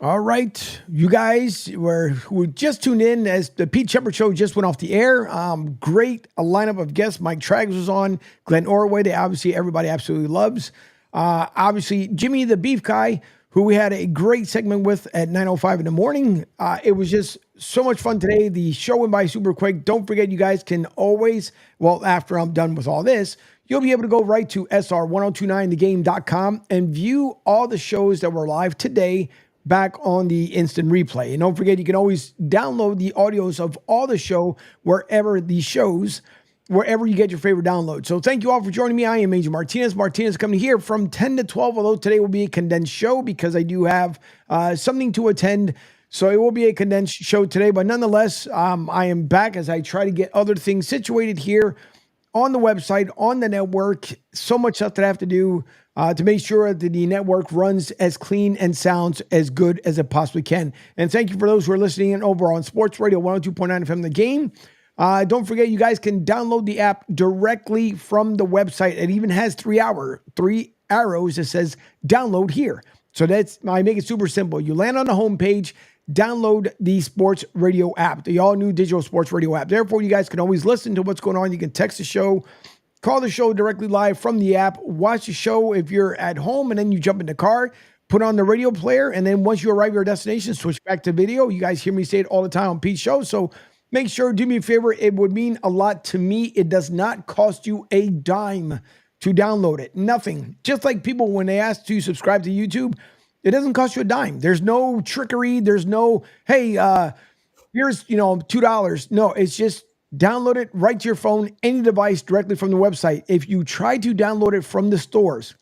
All right, you guys who just tuned in as the Pete Shepard Show just went off the air. Great a lineup of guests. Mike Traggs was on. Glenn Orway, they obviously everybody absolutely loves. Obviously, Jimmy the Beef Guy, who we had a great segment with at 9:05 in the morning. It was just so much fun today. The show went by super quick. Don't forget, you guys can always, well, after I'm done with all this, you'll be able to go right to sr1029thegame.com and view all the shows that were live today back on the instant replay. And don't forget, you can always download the audios of all the show wherever you get your favorite download. So thank you all for joining me. I am Major Martinez. Martinez coming here from 10 to 12, although today will be a condensed show because I do have something to attend. So it will be a condensed show today, but nonetheless, I am back as I try to get other things situated here on the website, on the network. So much stuff that I have to do to make sure that the network runs as clean and sounds as good as it possibly can. And thank you for those who are listening in over on Sports Radio 102.9 FM The Game. Don't forget, you guys can download the app directly from the website. It even has three arrows that says download here. So I make it super simple. You land on the homepage, download the Sports Radio app, the all new digital Sports Radio app. Therefore, you guys can always listen to what's going on. You can text the show, call the show directly live from the app, watch the show if you're at home, and then you jump in the car, put on the radio player, and then once you arrive at your destination, switch back to video. You guys hear me say it all the time on Pete's show, so make sure, do me a favor. It would mean a lot to me. It does not cost you a dime to download it. Nothing. Just like people, when they ask to subscribe to YouTube, it doesn't cost you a dime. There's no trickery. There's no, hey, here's, $2. No, it's just download it right to your phone, any device directly from the website. If you try to download it from the stores,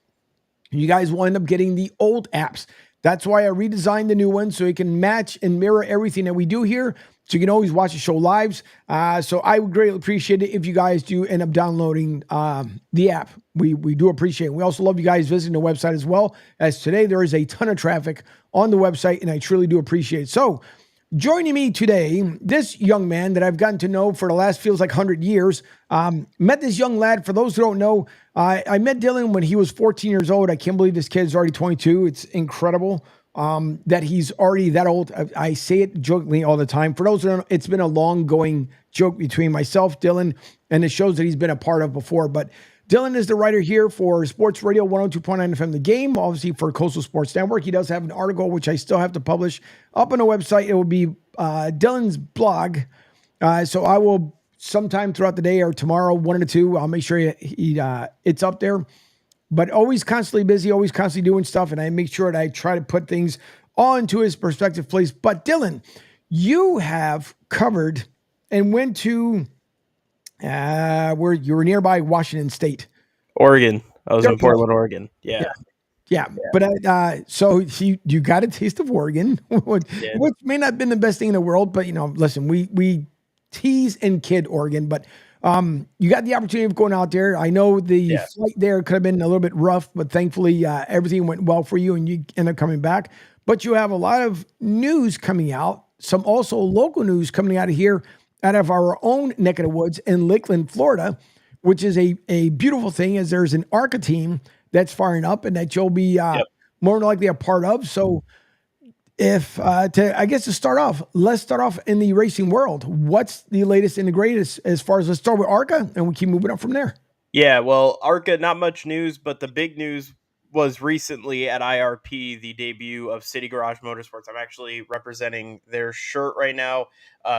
you guys will end up getting the old apps. That's why I redesigned the new one so it can match and mirror everything that we do here. So you can always watch the show live. So I would greatly appreciate it if you guys do end up downloading the app. We do appreciate it. We also love you guys visiting the website as well, as today there is a ton of traffic on the website, and I truly do appreciate it. So joining me today, this young man that I've gotten to know for the last feels like 100 years. Met this young lad. For those who don't know, I met Dylan when he was 14 years old. I can't believe this kid's already 22. It's incredible that he's already that old. I say it jokingly all the time. For those who don't know, it's been a long-going joke between myself, Dylan, and the shows that he's been a part of before. But Dylan is the writer here for Sports Radio 102.9 FM The Game, obviously for Coastal Sports Network. He does have an article, which I still have to publish up on the website. It will be Dylan's blog. So I will sometime throughout the day or tomorrow, 1 or 2, I'll make sure it's up there. But always constantly busy, always constantly doing stuff. And I make sure that I try to put things onto his perspective place. But Dylan, you have covered and went to where you were nearby Washington State. Oregon. I was in Portland, Oregon. Yeah. But so you got a taste of Oregon, which may not have been the best thing in the world, but listen, we tease and kid Oregon, but you got the opportunity of going out there. I know the flight there could have been a little bit rough, but thankfully everything went well for you and you end up coming back. But you have a lot of news coming out, some also local news coming out of here, out of our own neck of the woods in Lakeland, Florida, which is a beautiful thing, as there's an ARCA team that's firing up and that you'll be more than likely a part of. So to start off, let's start off in the racing world. What's the latest and the greatest as far as, let's start with ARCA and we keep moving up from there. Yeah, well, ARCA, not much news, but the big news was recently at IRP, the debut of City Garage Motorsports. I'm actually representing their shirt right now.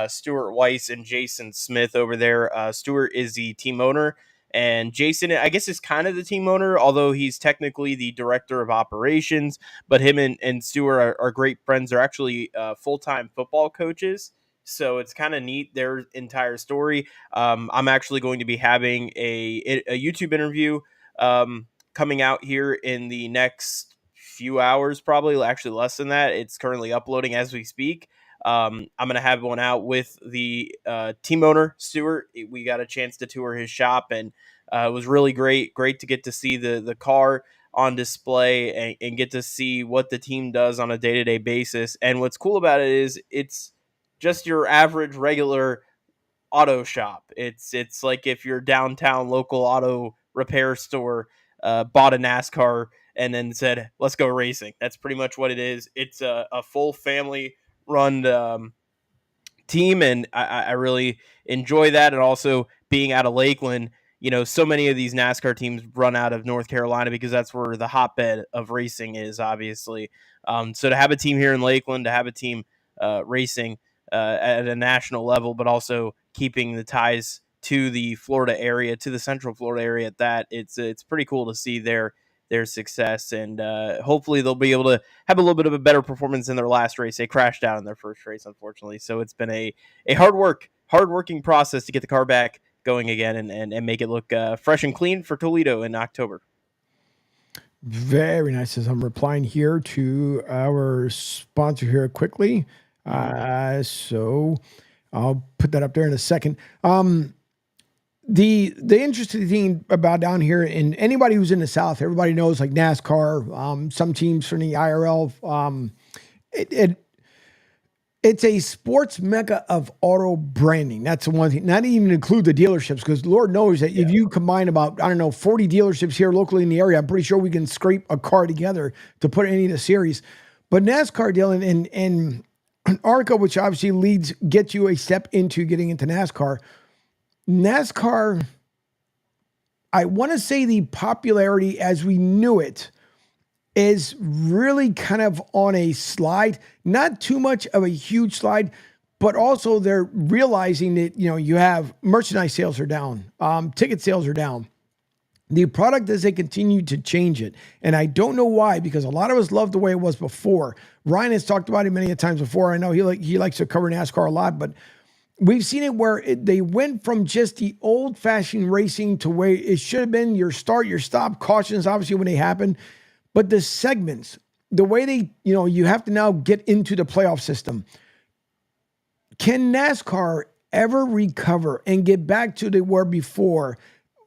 Stuart Weiss and Jason Smith over there. Stuart is the team owner, and Jason, I guess, is kind of the team owner, although he's technically the director of operations. But him and Stuart are great friends. They're actually full-time football coaches. So it's kind of neat, their entire story. I'm actually going to be having a YouTube interview coming out here in the next few hours, probably actually less than that. It's currently uploading as we speak. I'm going to have one out with the team owner, Stuart. We got a chance to tour his shop, and it was really great to get to see the car on display and get to see what the team does on a day-to-day basis. And what's cool about it is it's just your average regular auto shop. It's like if your downtown local auto repair store bought a NASCAR and then said, let's go racing. That's pretty much what it is. It's a full family run team, and I really enjoy that. And also being out of Lakeland, so many of these NASCAR teams run out of North Carolina because that's where the hotbed of racing is, obviously. So to have a team here in Lakeland, to have a team racing at a national level, but also keeping the ties to the Florida area, to the Central Florida area, at that, it's pretty cool to see their success, and hopefully they'll be able to have a little bit of a better performance in their last race. They crashed out in their first race, unfortunately, so it's been a hard working process to get the car back going again, and make it look fresh and clean for Toledo in October. Very nice. As I'm replying here to our sponsor here quickly. So I'll put that up there in a second. The interesting thing about down here, and anybody who's in the South, everybody knows like NASCAR, some teams from the IRL. It's a sports mecca of auto branding. That's the one thing. Not even include the dealerships, because Lord knows that if you combine about 40 dealerships here locally in the area, I'm pretty sure we can scrape a car together to put any of the series. But NASCAR, Dylan, and ARCA, which obviously gets you a step into getting into NASCAR. NASCAR, I want to say the popularity as we knew it is really kind of on a slide, not too much of a huge slide, but also they're realizing that, you have merchandise sales are down, ticket sales are down. The product, as they continue to change it, and I don't know why, because a lot of us love the way it was before. Ryan has talked about it many times before. I know he likes to cover NASCAR a lot, but we've seen it where they went from just the old-fashioned racing to where it should have been your start, your stop, cautions, obviously when they happen. But the segments, the way they, you have to now get into the playoff system. Can NASCAR ever recover and get back to they were before,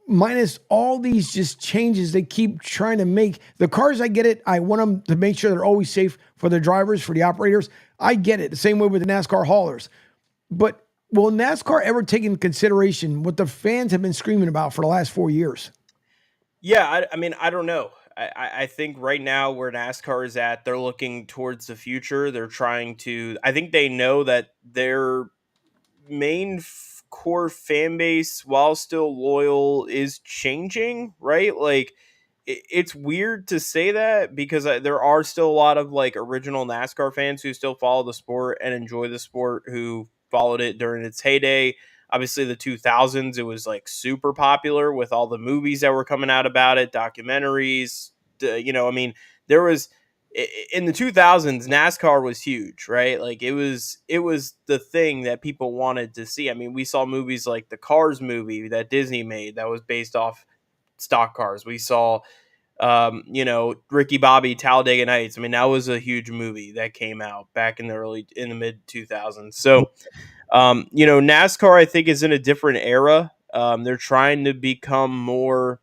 minus all these just changes they keep trying to make? The cars, I get it. I want them to make sure they're always safe for the drivers, for the operators. I get it. The same way with the NASCAR haulers. But will NASCAR ever take into consideration what the fans have been screaming about for the last 4 years? Yeah, I mean, I don't know. I think right now where NASCAR is at, they're looking towards the future. They're trying to. I think they know that their main core fan base, while still loyal, is changing. Right? Like, it's weird to say that because there are still a lot of like original NASCAR fans who still follow the sport and enjoy the sport, who followed it during its heyday. Obviously, the 2000s, it was like super popular with all the movies that were coming out about it, documentaries. I mean, there was in the 2000s, NASCAR was huge, right? Like it was the thing that people wanted to see. I mean, we saw movies like the Cars movie that Disney made that was based off stock cars. We saw Ricky Bobby, Talladega Nights. I mean, that was a huge movie that came out back in the mid 2000s. So, NASCAR, I think, is in a different era. They're trying to become more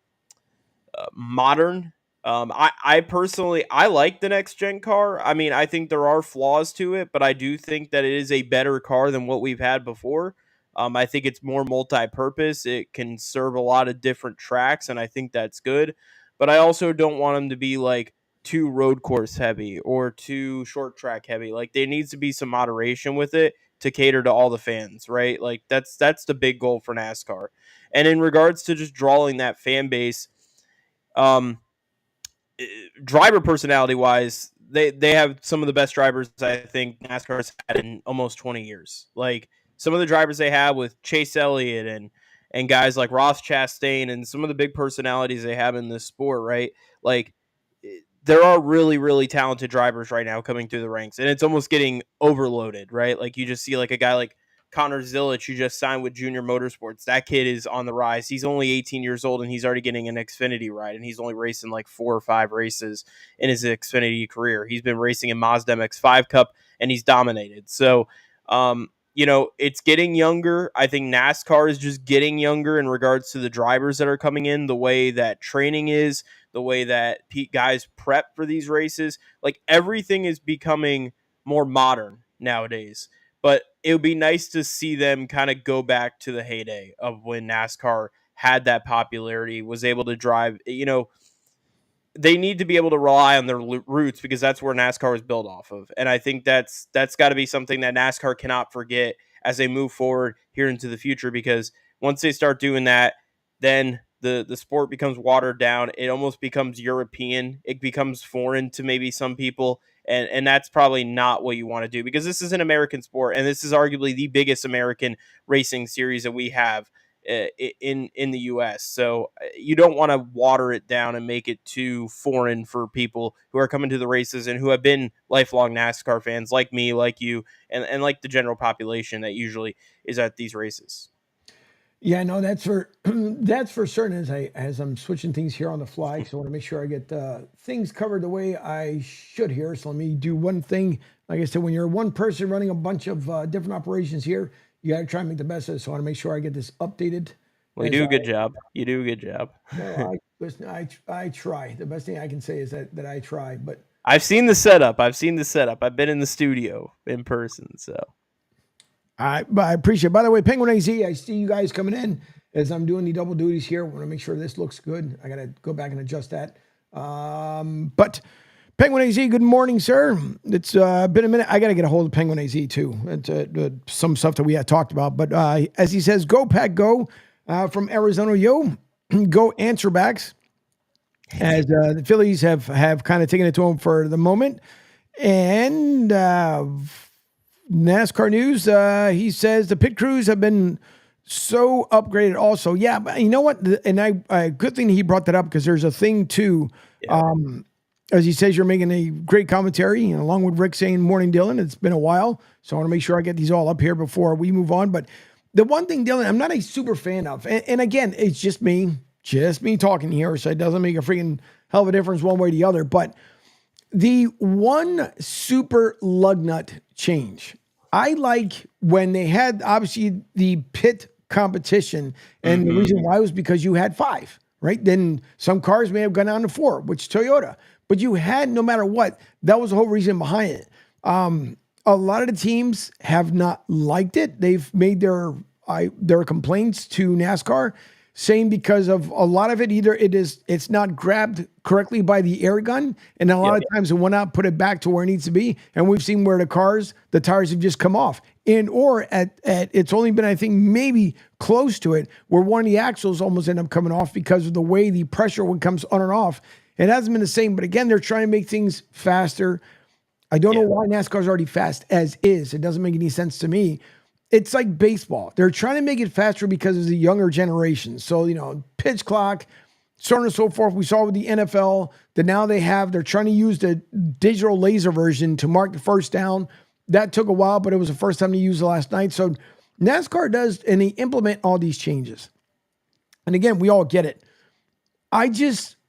modern. I personally, I like the next gen car. I mean, I think there are flaws to it, but I do think that it is a better car than what we've had before. I think it's more multi-purpose. It can serve a lot of different tracks, and I think that's good. But I also don't want them to be like too road course heavy or too short track heavy. Like there needs to be some moderation with it to cater to all the fans, right? Like that's the big goal for NASCAR. And in regards to just drawing that fan base, um, driver personality wise, they have some of the best drivers I think NASCAR's had in almost 20 years. Like some of the drivers they have with Chase Elliott and guys like Ross Chastain and some of the big personalities they have in this sport, right? Like there are really, really talented drivers right now coming through the ranks, and it's almost getting overloaded, right? Like you just see like a guy like Connor Zilic, who just signed with Junior Motorsports. That kid is on the rise. He's only 18 years old, and he's already getting an Xfinity ride, and he's only racing like 4 or 5 races in his Xfinity career. He's been racing in Mazda MX-5 Cup, and he's dominated. So, it's getting younger. I think NASCAR is just getting younger in regards to the drivers that are coming in, the way that training is, the way that guys prep for these races. Like everything is becoming more modern nowadays. But it would be nice to see them kind of go back to the heyday of when NASCAR had that popularity, was able to drive. they need to be able to rely on their roots, because that's where NASCAR is built off of. And I think that's got to be something that NASCAR cannot forget as they move forward here into the future, because once they start doing that, then the sport becomes watered down. It almost becomes European. It becomes foreign to maybe some people. And that's probably not what you want to do, because this is an American sport, and this is arguably the biggest American racing series that we have in the US. So you don't want to water it down and make it too foreign for people who are coming to the races and who have been lifelong NASCAR fans like me, like you, and like the general population that usually is at these races. Yeah, no, that's for that's for certain. As I'm switching things here on the fly, so I want to make sure I get things covered the way I should here. So let me do one thing. Like I said, when you're one person running a bunch of different operations here, you got to try and make the best of it. So I want to make sure I get this updated. Well, you do a good job. You do a good job. No, listen, I try. The best thing I can say is that I try. But I've seen the setup. I've been in the studio in person. So I appreciate it. By the way, Penguin AZ, I see you guys coming in as I'm doing the double duties here. I want to make sure this looks good. I got to go back and adjust that. But Penguin AZ, good morning, sir. It's been a minute. I got to get a hold of Penguin AZ too. It's some stuff that we had talked about. But as he says, go Pack Go from Arizona. Yo, go answer backs. As the Phillies have kind of taken it to him for the moment. And NASCAR news, he says the pit crews have been so upgraded also. Yeah, but you know what? And I good thing he brought that up, because there's a thing too. yeah. As he says, you're making a great commentary, and along with Rick saying morning, Dylan. It's been a while, so I want to make sure I get these all up here before we move on. But the one thing, Dylan, I'm not a super fan of, and again, it's just me talking here, so it doesn't make a freaking hell of a difference one way or the other. But the one super lug nut change, I like when they had obviously the pit competition, and the reason why was because you had 5, right? Then some cars may have gone down to 4, which Toyota, but you had, no matter what, that was the whole reason behind it. A lot of the teams have not liked it. They've made their complaints to NASCAR, saying because of a lot of it, either it's not grabbed correctly by the air gun, and a lot of times it will not put it back to where it needs to be. And we've seen where the tires have just come off, or at it's only been, I think, maybe close to it, where one of the axles almost ended up coming off because of the way the pressure when it comes on and off. It hasn't been the same, but again, they're trying to make things faster. I don't know why NASCAR's already fast as is. It doesn't make any sense to me. It's like baseball. They're trying to make it faster because of the younger generation. So, pitch clock, so on and so forth. We saw with the NFL that now they're trying to use the digital laser version to mark the first down. That took a while, but it was the first time they used it last night. So NASCAR does, and they implement all these changes. And again, we all get it.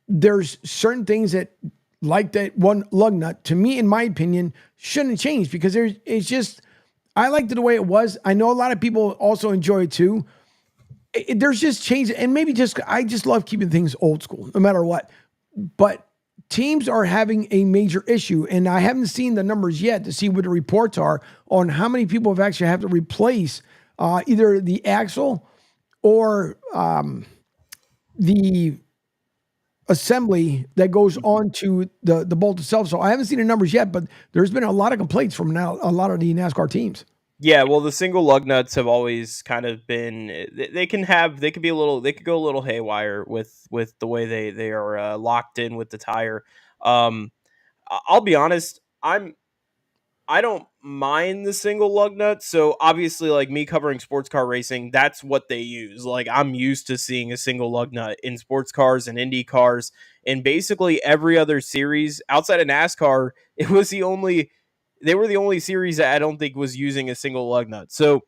There's certain things that, like that one lug nut, to me, in my opinion, shouldn't change, because I liked it the way it was. I know a lot of people also enjoy it too. There's just change, and maybe I just love keeping things old school, no matter what. But teams are having a major issue, and I haven't seen the numbers yet to see what the reports are on how many people have actually had to replace either the axle or the assembly that goes on to the bolt itself. So I haven't seen the numbers yet, but there's been a lot of complaints from a lot of the NASCAR teams. Yeah, well, the single lug nuts have always kind of been. They could go a little haywire with the way they are locked in with the tire. I'll be honest, I don't mind the single lug nut. So obviously, like me covering sports car racing, that's what they use. Like, I'm used to seeing a single lug nut in sports cars and Indy cars, and basically every other series outside of NASCAR. They were the only series that I don't think was using a single lug nut. So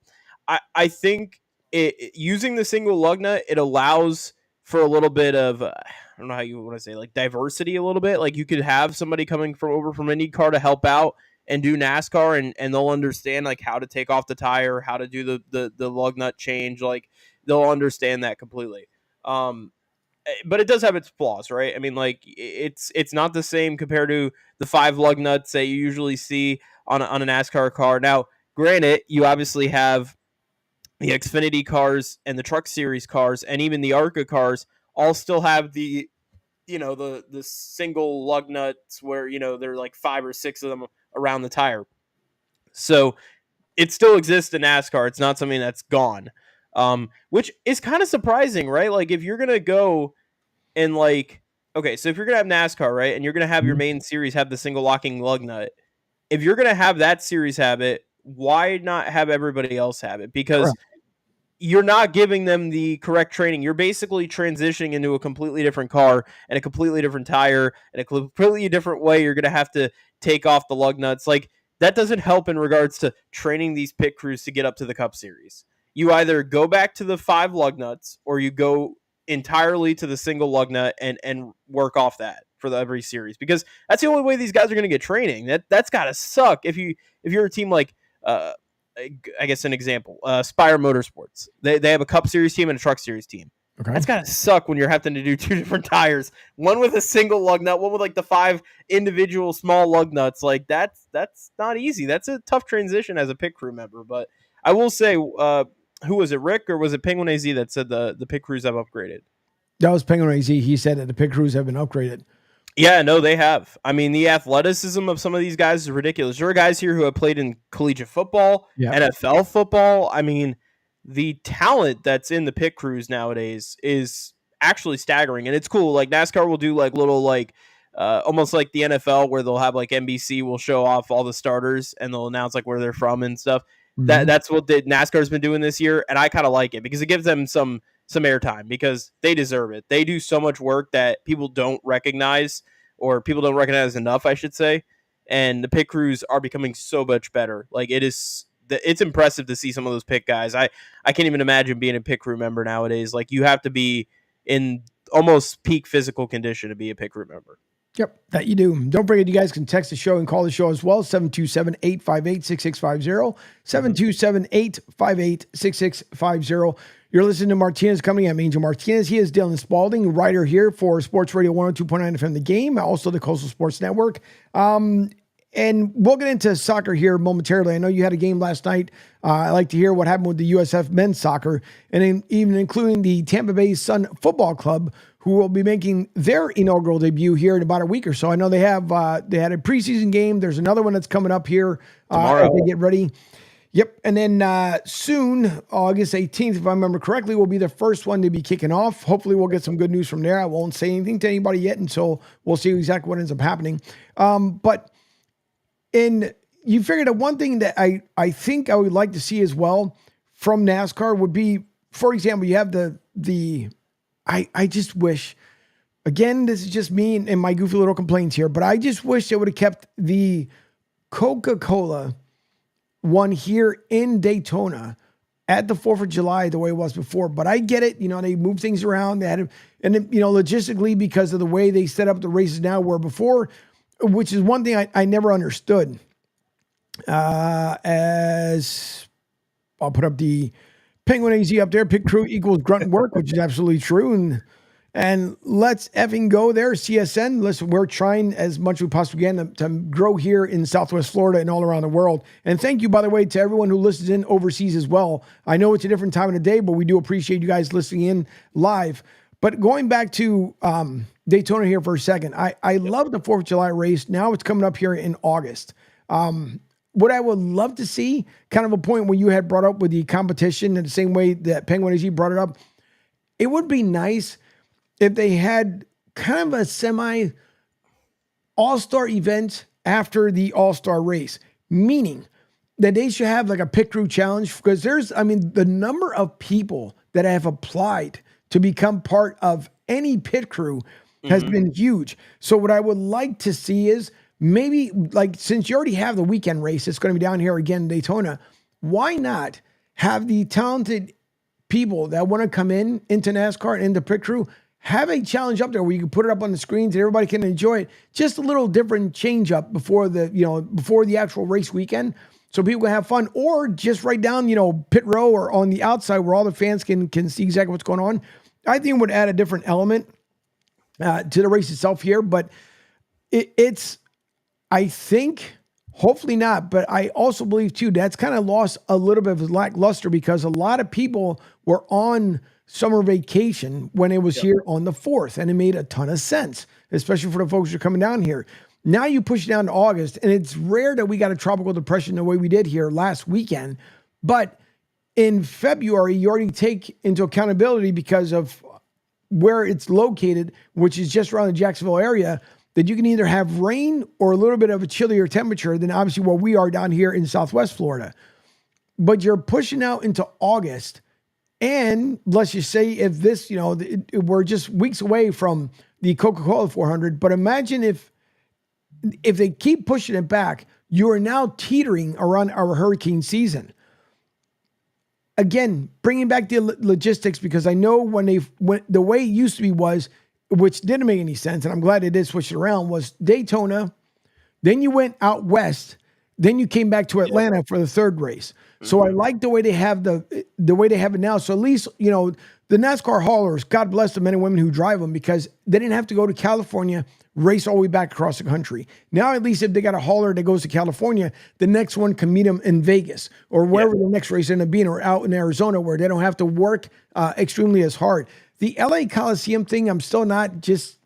I think using the single lug nut, it allows for a little bit of I don't know how you want to say, like, diversity a little bit. Like, you could have somebody coming from IndyCar to help out and do NASCAR, and they'll understand like how to take off the tire, how to do the lug nut change. Like, they'll understand that completely. But it does have its flaws, right? I mean, like, it's not the same compared to the 5 lug nuts that you usually see on a NASCAR car. Now, granted, you obviously have the Xfinity cars and the Truck Series cars, and even the ARCA cars all still have the the single lug nuts where, there are like 5 or 6 of them around the tire. So it still exists in NASCAR. It's not something that's gone. Which is kind of surprising, right? Like if you're going to go and like, okay, so if you're going to have NASCAR, right, and you're going to have your Mhm. main series have the single locking lug nut, if you're going to have that series have it, why not have everybody else have it? Because Correct. you're not giving them the correct training. You're basically transitioning into a completely different car and a completely different tire and a completely different way you're going to have to take off the lug nuts. Like, that doesn't help in regards to training these pit crews to get up to the Cup Series. You either go back to the 5 lug nuts or you go entirely to the single lug nut and work off that for every series, because that's the only way these guys are going to get training. That's got to suck if you're a team like I guess an example, Spire Motorsports. They have a Cup Series team and a Truck Series team. Okay. That's gotta suck when you're having to do 2 different tires, one with a single lug nut, one with like the 5 individual small lug nuts. Like that's not easy. That's a tough transition as a pit crew member. But I will say, who was it, Rick or was it Penguin AZ that said the pit crews have upgraded? That was Penguin AZ. He said that the pit crews have been upgraded. Yeah, no, they have. I mean, the athleticism of some of these guys is ridiculous. There are guys here who have played in collegiate football, Yeah. NFL football. I mean, the talent that's in the pit crews nowadays is actually staggering, and it's cool. Like NASCAR will do like little like almost like the NFL where they'll have like NBC will show off all the starters and they'll announce like where they're from and stuff. Mhm. That's what the NASCAR's been doing this year, and I kind of like it because it gives them some airtime because they deserve it. They do so much work that people don't recognize, or people don't recognize enough, I should say. And the pit crews are becoming so much better. Like it's impressive to see some of those pit guys. I can't even imagine being a pit crew member nowadays. Like you have to be in almost peak physical condition to be a pit crew member. Yep, that you do. Don't forget, you guys can text the show and call the show as well, 727-858-6650, 727-858-6650. You're listening to Martinez Company. I'm Angel Martinez. He is Dylan Spalding, writer here for Sports Radio 102.9 FM The Game, also the Coastal Sports Network. And we'll get into soccer here momentarily. I know you had a game last night. I like to hear what happened with the USF men's soccer, and even including the Tampa Bay Sun Football Club, who will be making their inaugural debut here in about a week or so. I know they had a preseason game. There's another one that's coming up here Tomorrow. as they get ready. Yep. And then soon, August 18th, if I remember correctly, will be the first one to be kicking off. Hopefully we'll get some good news from there. I won't say anything to anybody yet until we'll see exactly what ends up happening. But you figured that one thing that I think I would like to see as well from NASCAR would be, for example, you have I just wish, again, this is just me and my goofy little complaints here, but I just wish they would have kept the Coca-Cola one here in Daytona at the 4th of July the way it was before. But I get it. They move things around. They had, and logistically, because of the way they set up the races now where before, which is one thing I never understood. As I'll put up the Penguin AZ up there, pit crew equals grunt and work, which is absolutely true. And let's effing go there, CSN. Listen, we're trying as much as we possibly can to grow here in Southwest Florida and all around the world. And thank you, by the way, to everyone who listens in overseas as well. I know it's a different time of the day, but we do appreciate you guys listening in live. But going back to Daytona here for a second, I love the 4th of July race. Now it's coming up here in August. What I would love to see, kind of a point where you had brought up with the competition in the same way that Penguin AZ brought it up, it would be nice if they had kind of a semi all-star event after the all-star race, meaning that they should have like a pit crew challenge, because the number of people that have applied to become part of any pit crew has been huge. So what I would like to see is maybe, like, since you already have the weekend race, it's going to be down here again in Daytona, why not have the talented people that want to come into NASCAR and into pit crew have a challenge up there where you can put it up on the screens and everybody can enjoy it. Just a little different change up before the actual race weekend, so people can have fun, or just right down, pit row or on the outside where all the fans can see exactly what's going on. I think it would add a different element to the race itself here, but it's, I think, hopefully not, but I also believe too, that's kind of lost a little bit of lackluster because a lot of people were on summer vacation when it was Yep. here on the 4th, and it made a ton of sense, especially for the folks who are coming down here. Now you push it down to August, and it's rare that we got a tropical depression the way we did here last weekend. But in February, you already take into accountability because of where it's located, which is just around the Jacksonville area, that you can either have rain or a little bit of a chillier temperature than obviously what we are down here in Southwest Florida. But you're pushing out into August. And let's just say if this, we're just weeks away from the Coca-Cola 400, but imagine if they keep pushing it back, you are now teetering around our hurricane season. Again, bringing back the logistics, because I know when the way it used to be was, which didn't make any sense, and I'm glad they did switch it around, was Daytona, then you went out west, then you came back to Atlanta for the third race. So I like the way they have the way they have it now. So at least, the NASCAR haulers, God bless the men and women who drive them, because they didn't have to go to California, race all the way back across the country. Now, at least if they got a hauler that goes to California, the next one can meet them in Vegas or wherever the next race ended up being, or out in Arizona, where they don't have to work extremely as hard. The LA Coliseum thing, I'm still not just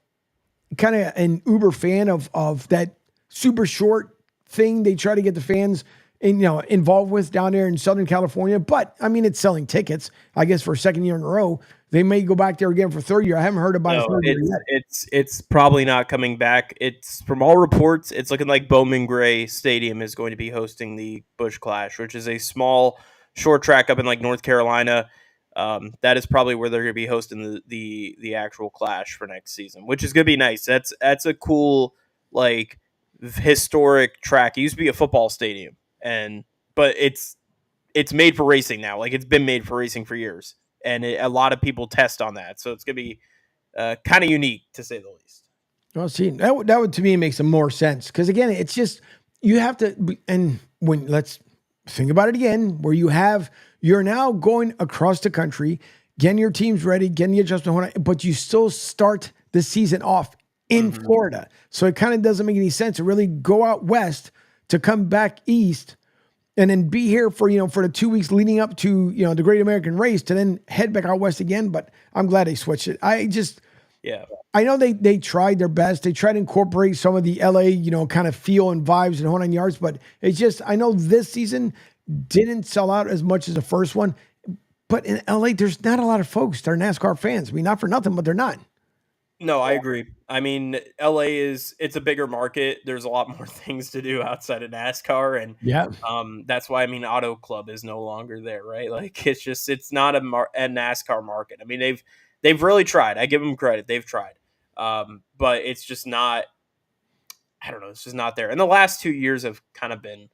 kind of an uber fan of that super short thing they try to get the fans involved with down there in Southern California. But I mean, it's selling tickets, I guess, for a second year in a row. They may go back there again for third year. I haven't heard about it yet. It's probably not coming back. It's, from all reports, it's looking like Bowman Gray Stadium is going to be hosting the Busch Clash, which is a small short track up in like North Carolina. That is probably where they're going to be hosting the actual Clash for next season, which is going to be nice. That's a cool, like, historic track. It used to be a football stadium, but it's made for racing now. Like, it's been made for racing for years, and a lot of people test on that. So it's going to be kind of unique, to say the least. Well, see, that would to me make some more sense, because again, it's just you have to. And when let's think about it again, where you're now going across the country, getting your teams ready, getting the adjustment, but you still start the season off in Florida. So it kind of doesn't make any sense to really go out west to come back east and then be here for the 2 weeks leading up to, the Great American Race, to then head back out west again. But I'm glad they switched it. I know they tried their best. They tried to incorporate some of the LA, kind of feel and vibes and whole nine yards, but it's just, I know this season didn't sell out as much as the first one, but in LA, there's not a lot of folks that are NASCAR fans. I mean, not for nothing, but they're not. No, I agree. I mean, LA it's a bigger market. There's a lot more things to do outside of NASCAR, and that's why, I mean, Auto Club is no longer there, right? Like, it's not a NASCAR market. I mean, they've really tried. I give them credit. They've tried. But it's just not, I don't know, it's just not there. And the last 2 years have kind of been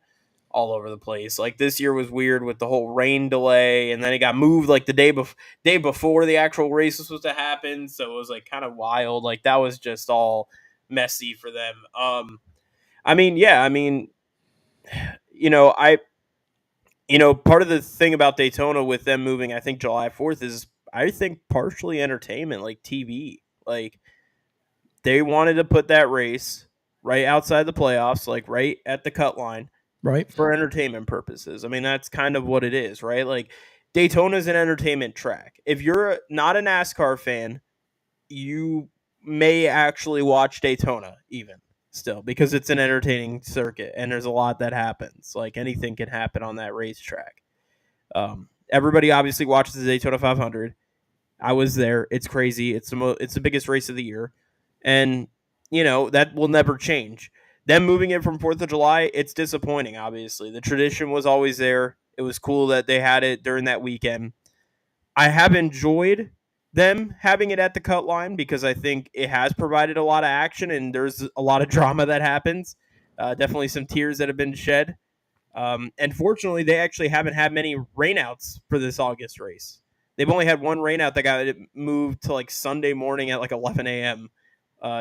all over the place. Like, this year was weird with the whole rain delay, and then it got moved like the day before the actual race was supposed to happen. So it was like kind of wild. Like, that was just all messy for them. Part of the thing about Daytona with them moving, I think, July 4th is, I think, partially entertainment, like TV. Like, they wanted to put that race right outside the playoffs, like right at the cut line, Right. for entertainment purposes. I mean, that's kind of what it is, right? Like, Daytona is an entertainment track. If you're not a NASCAR fan, you may actually watch Daytona even still, because it's an entertaining circuit and there's a lot that happens. Like, anything can happen on that racetrack. Everybody obviously watches the Daytona 500. I was there. It's crazy. It's the biggest race of the year, and that will never change. Them moving it from 4th of July, it's disappointing, obviously. The tradition was always there. It was cool that they had it during that weekend. I have enjoyed them having it at the cut line, because I think it has provided a lot of action, and there's a lot of drama that happens. Definitely some tears that have been shed. And fortunately, they actually haven't had many rainouts for this August race. They've only had one rainout that got moved to like Sunday morning at like 11 a.m.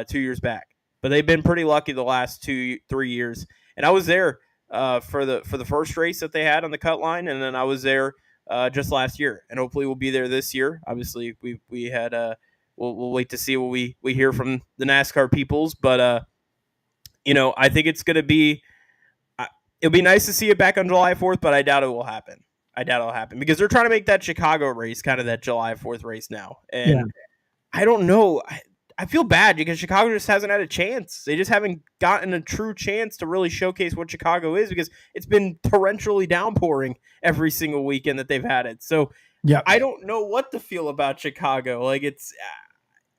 2 years back. But they've been pretty lucky the last 2-3 years. And I was there for the first race that they had on the cut line, and then I was there just last year, and hopefully we'll be there this year. Obviously, we had we'll wait to see what we hear from the NASCAR peoples, but I think it's gonna be. It'll be nice to see it back on July 4th, but I doubt it will happen. I doubt it'll happen because they're trying to make that Chicago race kind of that July 4th race now. Yeah. And I don't know. I feel bad because Chicago just hasn't had a chance. They just haven't gotten a true chance to really showcase what Chicago is because it's been torrentially downpouring every single weekend that they've had it. So Yeah. I don't know what to feel about Chicago. Like it's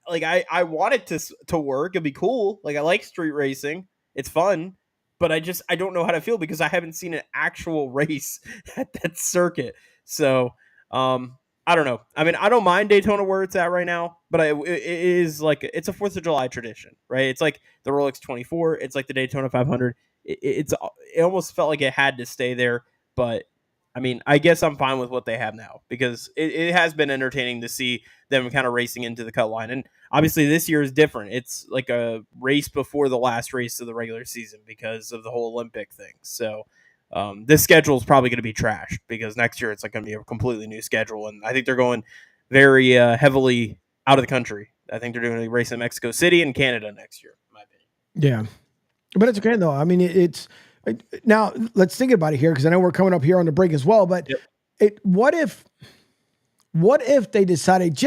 like I want it to work. It'd be cool. Like I like street racing. It's fun. But I don't know how to feel because I haven't seen an actual race at that circuit. So I don't know. I mean, I don't mind Daytona where it's at right now, but it is like it's a 4th of July tradition, right? It's like the Rolex 24. It's like the Daytona 500. It almost felt like it had to stay there, but I mean, I guess I'm fine with what they have now because it has been entertaining to see them kind of racing into the cut line. And obviously, this year is different. It's like a race before the last race of the regular season because of the whole Olympic thing. So this schedule is probably going to be trashed because next year it's like going to be a completely new schedule. And I think they're going very heavily out of the country. I think they're doing a race in Mexico City and Canada next year, in my opinion. Yeah. But it's okay though. I mean, now let's think about it here because I know we're coming up here on the break as well. But Yep. what if they decided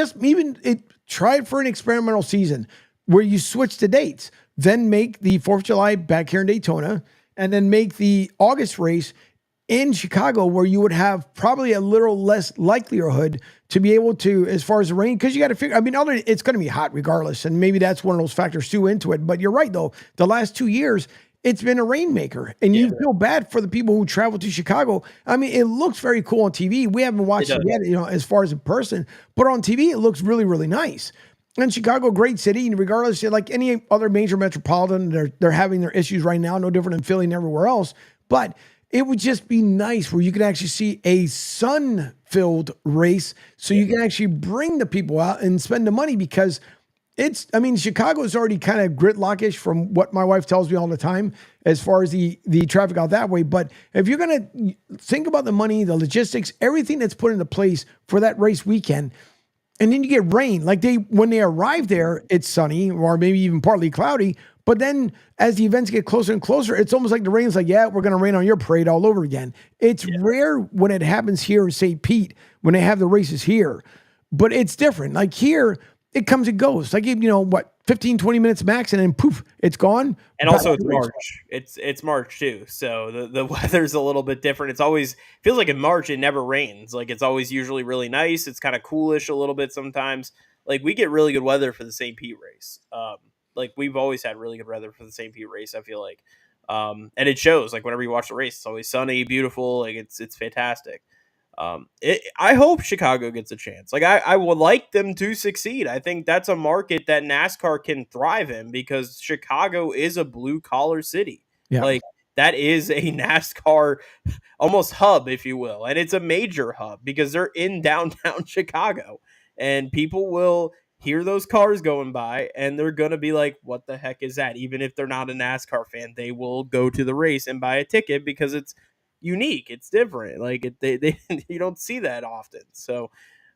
try it for an experimental season where you switch the dates, then make the 4th of July back here in Daytona, and then make the August race in Chicago, where you would have probably a little less likelihood to be able to, as far as the rain, because you got to figure, I mean, it's going to be hot regardless. And maybe that's one of those factors too into it. But you're right, though. The last 2 years, it's been a rainmaker. And you feel bad for the people who travel to Chicago. I mean, it looks very cool on TV. We haven't watched it yet, as far as a person, but on TV, it looks really, really nice. And Chicago, great city, and regardless, like any other major metropolitan, they're having their issues right now, no different than Philly and everywhere else. But it would just be nice where you could actually see a sun-filled race so you can actually bring the people out and spend the money because Chicago is already kind of gridlockish from what my wife tells me all the time as far as the traffic out that way. But if you're going to think about the money, the logistics, everything that's put into place for that race weekend, and then you get rain, like when they arrive there, it's sunny or maybe even partly cloudy. But then as the events get closer and closer, it's almost like the rain's like, yeah, we're going to rain on your parade all over again. It's rare when it happens here in St. Pete, when they have the races here. But it's different. Like here, it comes and goes. Like, 15, 20 minutes max, and then poof, it's gone. And also it's March. It's March too. So the weather's a little bit different. It's always feels like in March it never rains. Like it's always usually really nice. It's kind of coolish a little bit sometimes. Like we get really good weather for the St. Pete race. Like we've always had really good weather for the St. Pete race, I feel like. And it shows. Like whenever you watch the race, it's always sunny, beautiful. Like it's fantastic. I hope Chicago gets a chance. Like I would like them to succeed. I think that's a market that NASCAR can thrive in because Chicago is a blue collar city. Yeah. Like that is a NASCAR almost hub, if you will. And it's a major hub because they're in downtown Chicago and people will hear those cars going by and they're going to be like, what the heck is that? Even if they're not a NASCAR fan, they will go to the race and buy a ticket because it's unique. It's different. Like they you don't see that often. So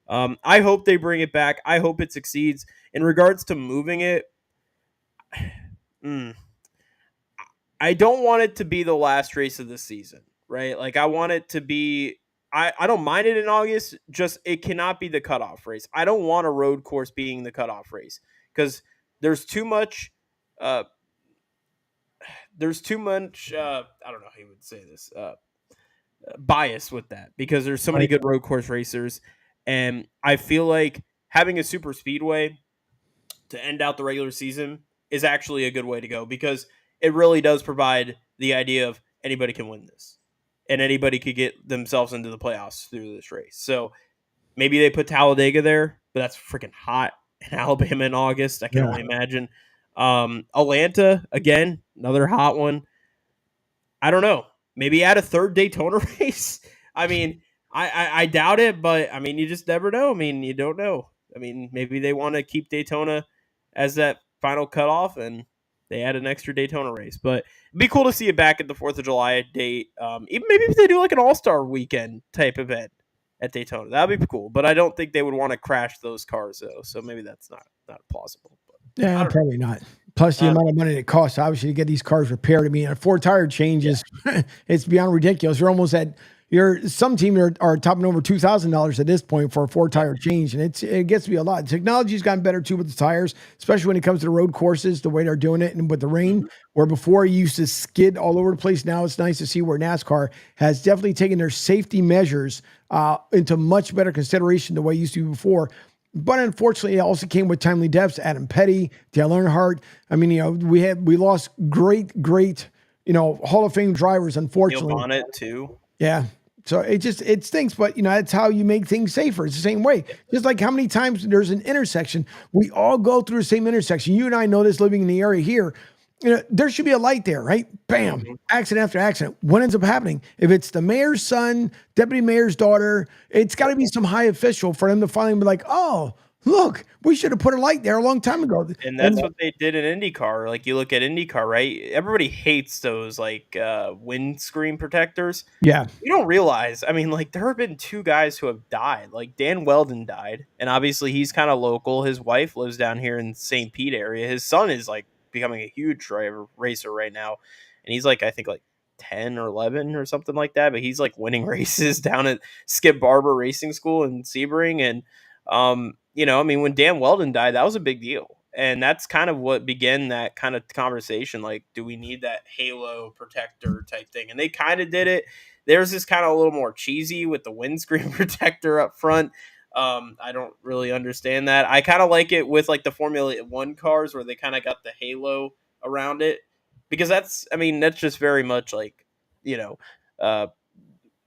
I hope they bring it back. I hope it succeeds. In regards to moving it, I don't want it to be the last race of the season, right? Like I want it to be I don't mind it in August, just it cannot be the cutoff race. I don't want a road course being the cutoff race because there's too much I don't know how you would say this, bias with that because there's so many good road course racers, and I feel like having a super speedway to end out the regular season is actually a good way to go because it really does provide the idea of anybody can win this and anybody could get themselves into the playoffs through this race. So maybe they put Talladega there, but that's freaking hot in Alabama in August. I can only imagine. Atlanta, again, another hot one. I don't know. Maybe add a third Daytona race. I mean, I doubt it, but I mean, you just never know. I mean, you don't know. I mean, maybe they want to keep Daytona as that final cutoff and they add an extra Daytona race. But it'd be cool to see it back at the 4th of July date. Even maybe if they do like an all-star weekend type event at Daytona, that'd be cool. But I don't think they would want to crash those cars though. So maybe that's not plausible. But yeah, probably not. Plus the amount of money it costs, obviously, to get these cars repaired. I mean, a 4 tire change is it's beyond ridiculous. You're almost at some teams are topping over $2,000 at this point for a 4-tire change, and it gets to be a lot. Technology's gotten better too with the tires, especially when it comes to the road courses, the way they're doing it, and with the rain, where before you used to skid all over the place. Now it's nice to see where NASCAR has definitely taken their safety measures into much better consideration the way it used to be before. But unfortunately, it also came with timely deaths. Adam Petty, Dale Earnhardt. I mean, we lost great, Hall of Fame drivers, unfortunately. Neil Bonnet too. Yeah. So it stinks, but that's how you make things safer. It's the same way. Just like how many times there's an intersection, we all go through the same intersection. You and I know this living in the area here. There should be a light there, right? Bam, accident after accident. What ends up happening? If it's the mayor's son, deputy mayor's daughter, it's got to be some high official for them to finally be like, oh, look, we should have put a light there a long time ago. And that's what they did in IndyCar. Like, you look at IndyCar, right? Everybody hates those windscreen protectors. Yeah. You don't realize, I mean, there have been 2 guys who have died. Like, Dan Weldon died, and obviously he's kind of local. His wife lives down here in St. Pete area. His son is becoming a huge racer right now, and he's I think 10 or 11 or something like that, but he's winning races down at Skip Barber Racing School in Sebring. And when Dan Weldon died, that was a big deal, and that's kind of what began that kind of conversation, do we need that halo protector type thing? And they kind of did it. There's this kind of a little more cheesy with the windscreen protector up front. I don't really understand that. I kind of like it with the Formula 1 cars where they kind of got the halo around it, because that's just very much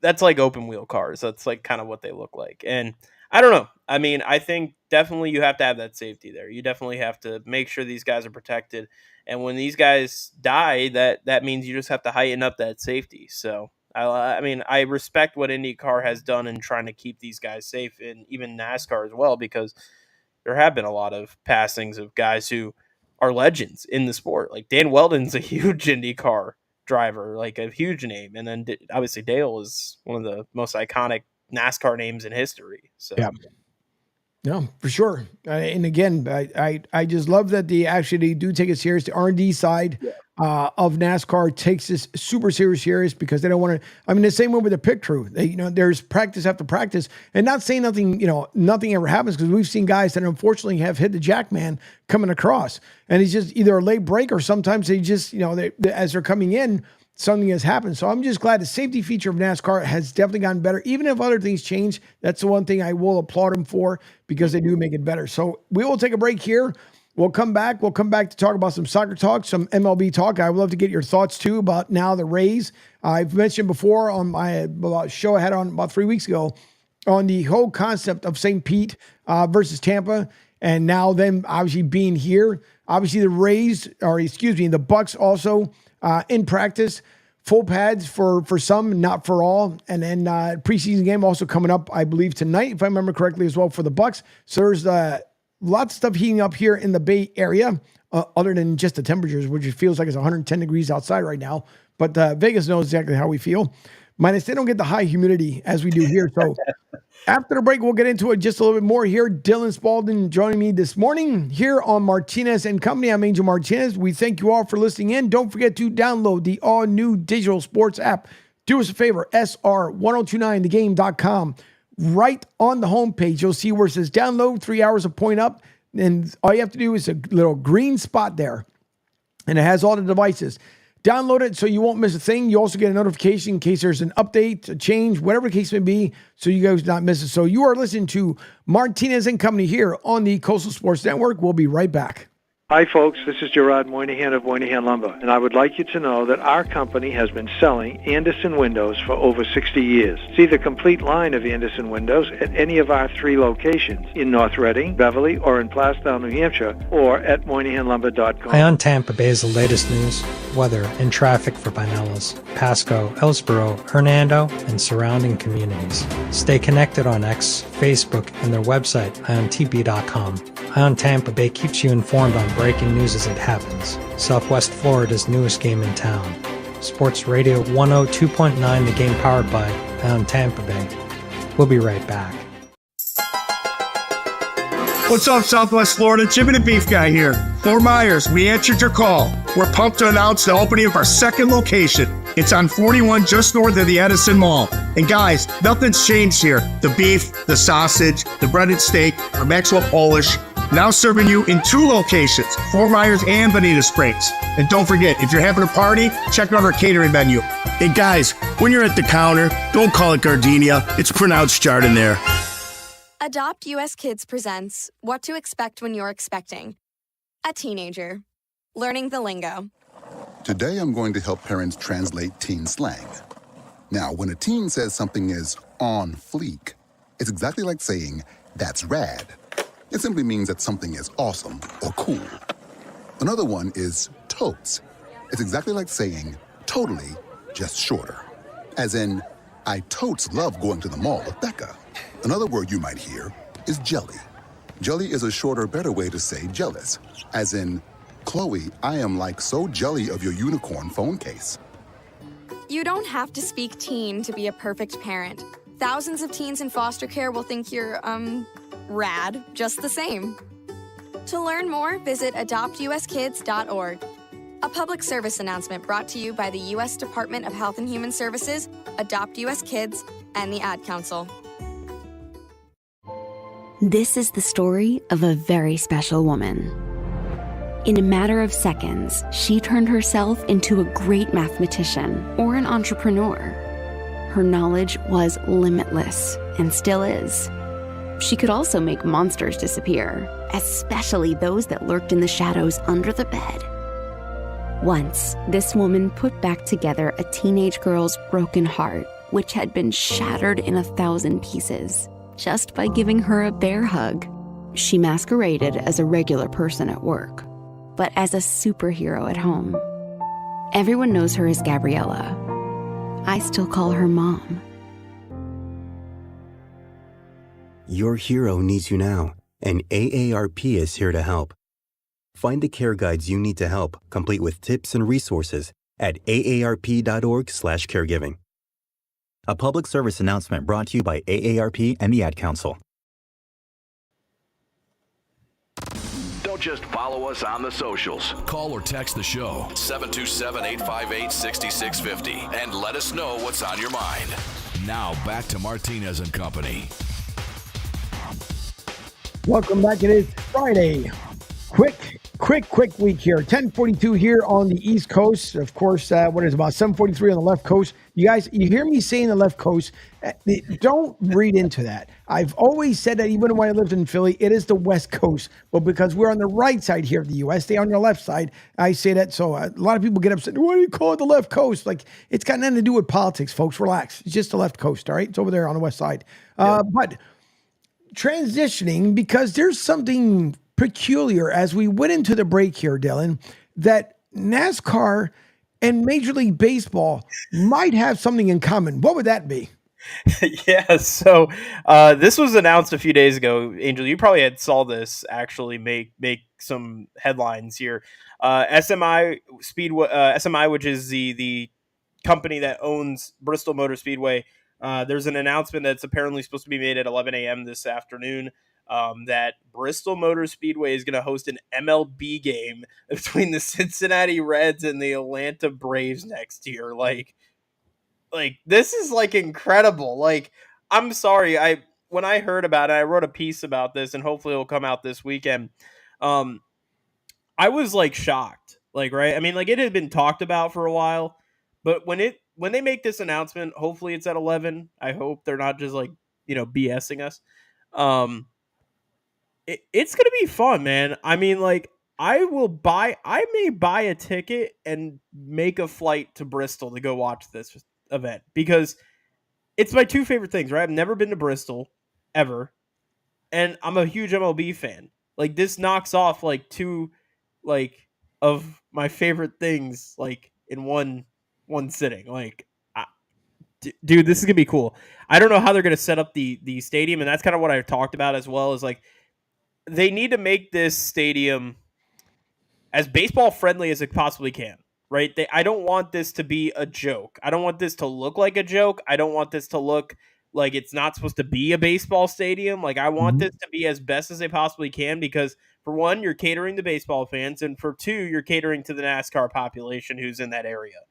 that's open wheel cars. That's kind of what they look like. And I don't know. I think definitely you have to have that safety there. You definitely have to make sure these guys are protected. And when these guys die, that means you just have to heighten up that safety. So I respect what IndyCar has done in trying to keep these guys safe, and even NASCAR as well, because there have been a lot of passings of guys who are legends in the sport. Like Dan Weldon's a huge IndyCar driver, a huge name. And then obviously Dale is one of the most iconic NASCAR names in history. So yeah. No, for sure. And again, I just love that they do take it serious. The R&D side of NASCAR takes this super serious because they don't want to. The same way with the pit crew. There's practice after practice, and not saying nothing. Nothing ever happens, because we've seen guys that unfortunately have hit the jack man coming across, and it's just either a late break or sometimes they just as they're coming in, something has happened. So I'm just glad the safety feature of NASCAR has definitely gotten better. Even if other things change, that's the one thing I will applaud them for, because they do make it better. So we will take a break here. We'll come back. We'll come back to talk about some soccer talk, some MLB talk. I would love to get your thoughts too about now the Rays. I've mentioned before on my show I had on about 3 weeks ago on the whole concept of St. Pete versus Tampa, and now them obviously being here. Obviously the Bucks also in practice, full pads for some, not for all. And then preseason game also coming up, I believe tonight, if I remember correctly, as well for the Bucks. So there's lots of stuff heating up here in the Bay Area, other than just the temperatures, which it feels like it's 110 degrees outside right now. But Vegas knows exactly how we feel. Minus they don't get the high humidity as we do here. So after the break, we'll get into it just a little bit more here. Dylan Spalding joining me this morning here on Martinez and Company. I'm Angel Martinez. We thank you all for listening in. Don't forget to download the all-new digital sports app. Do us a favor, sr1029thegame.com. Right on the homepage, you'll see where it says download, 3 hours of point up. And all you have to do is a little green spot there. And it has all the devices. Download it so you won't miss a thing. You also get a notification in case there's an update, a change, whatever the case may be, so you guys not miss it. So you are listening to Martinez and Company here on the Coastal Sports Network. We'll be right back. Hi, folks. This is Gerard Moynihan of Moynihan Lumber, and I would like you to know that our company has been selling Anderson windows for over 60 years. See the complete line of Anderson windows at any of our 3 locations in North Reading, Beverly, or in Plastown, New Hampshire, or at MoynihanLumber.com. Ion Tampa Bay is the latest news, weather, and traffic for Pinellas, Pasco, Ellsboro, Hernando, and surrounding communities. Stay connected on X, Facebook, and their website, iontp.com. Ion Tampa Bay keeps you informed on breaking news as it happens. Southwest Florida's newest game in town. Sports Radio 102.9, the game powered by Ion Tampa Bay. We'll be right back. What's up, Southwest Florida? Jimmy the Beef Guy here. Fort Myers, we answered your call. We're pumped to announce the opening of our second location. It's on 41 just north of the Edison Mall. And guys, nothing's changed here. The beef, the sausage, the breaded steak are Maxwell Polish, now serving you in 2 locations, Fort Myers and Bonita Springs. And don't forget, if you're having a party, check out our catering menu. Hey guys, when you're at the counter, don't call it Gardenia. It's pronounced Chardonnay. Adopt US Kids presents What to Expect When You're Expecting. A teenager. Learning the lingo. Today I'm going to help parents translate teen slang. Now, when a teen says something is on fleek, it's exactly like saying, that's rad. It simply means that something is awesome or cool. Another one is totes. It's exactly like saying, totally, just shorter. As in, I totes love going to the mall with Becca. Another word you might hear is jelly. Jelly is a shorter, better way to say jealous. As in, Chloe, I am like so jelly of your unicorn phone case. You don't have to speak teen to be a perfect parent. Thousands of teens in foster care will think you're, rad just the same. To learn more, visit adoptuskids.org. A public service announcement brought to you by the U.S. Department of Health and Human Services, Adopt U.S. Kids, and the Ad Council. This is the story of a very special woman. In a matter of seconds, she turned herself into a great mathematician or an entrepreneur. Her knowledge was limitless and still is. She could also make monsters disappear, especially those that lurked in the shadows under the bed. Once, this woman put back together a teenage girl's broken heart, which had been shattered in 1,000 pieces, just by giving her a bear hug. She masqueraded as a regular person at work, but as a superhero at home. Everyone knows her as Gabriella. I still call her Mom. Your hero needs you now, and AARP is here to help. Find the care guides you need to help, complete with tips and resources at aarp.org/caregiving. A public service announcement brought to you by AARP and the Ad Council. Don't just follow us on the socials. Call or text the show 727-858-6650 and let us know what's on your mind. Now back to Martinez and Company. Welcome back. It is Friday. Quick week here. 10:42 here on the East Coast. Of course, what is it, about 7:43 on the left coast. You guys, you hear me saying the left coast. Don't read into that. I've always said that even when I lived in Philly, it is the West Coast. But because we're on the right side here of the U.S., they're on the left side. I say that. So a lot of people get upset. Why do you call it the left coast? Like, it's got nothing to do with politics, folks. Relax. It's just the left coast, all right? It's over there on the west side. But transitioning, because there's something peculiar as we went into the break here, Dylan, that NASCAR and Major League Baseball might have something in common. What would that be? Yeah, so this was announced a few days ago. Angel, you probably saw this actually make some headlines here. SMI Speedway, SMI, which is the company that owns Bristol Motor Speedway. There's an announcement that's apparently supposed to be made at 11 a.m. this afternoon. That Bristol Motor Speedway is going to host an MLB game between the Cincinnati Reds and the Atlanta Braves next year. Like this is like incredible. Like, I'm sorry. When I heard about it, I wrote a piece about this and hopefully it'll come out this weekend. I was like shocked. Like, right. I mean, like, it had been talked about for a while, but when they make this announcement, hopefully it's at 11. I hope they're not just like, BSing us. It's going to be fun, man. I mean, like, I may buy a ticket and make a flight to Bristol to go watch this event because it's my two favorite things, right? I've never been to Bristol ever. And I'm a huge MLB fan. Like, this knocks off like two, like, of my favorite things, like, in one sitting. Like, dude, this is going to be cool. I don't know how they're going to set up the stadium. And that's kind of what I talked about as well, is like, they need to make this stadium as baseball friendly as it possibly can, right? I don't want this to be a joke. I don't want this to look like a joke. I don't want this to look like it's not supposed to be a baseball stadium. Like, I want this to be as best as they possibly can because, for one, you're catering to baseball fans, and for two, you're catering to the NASCAR population who's in that area.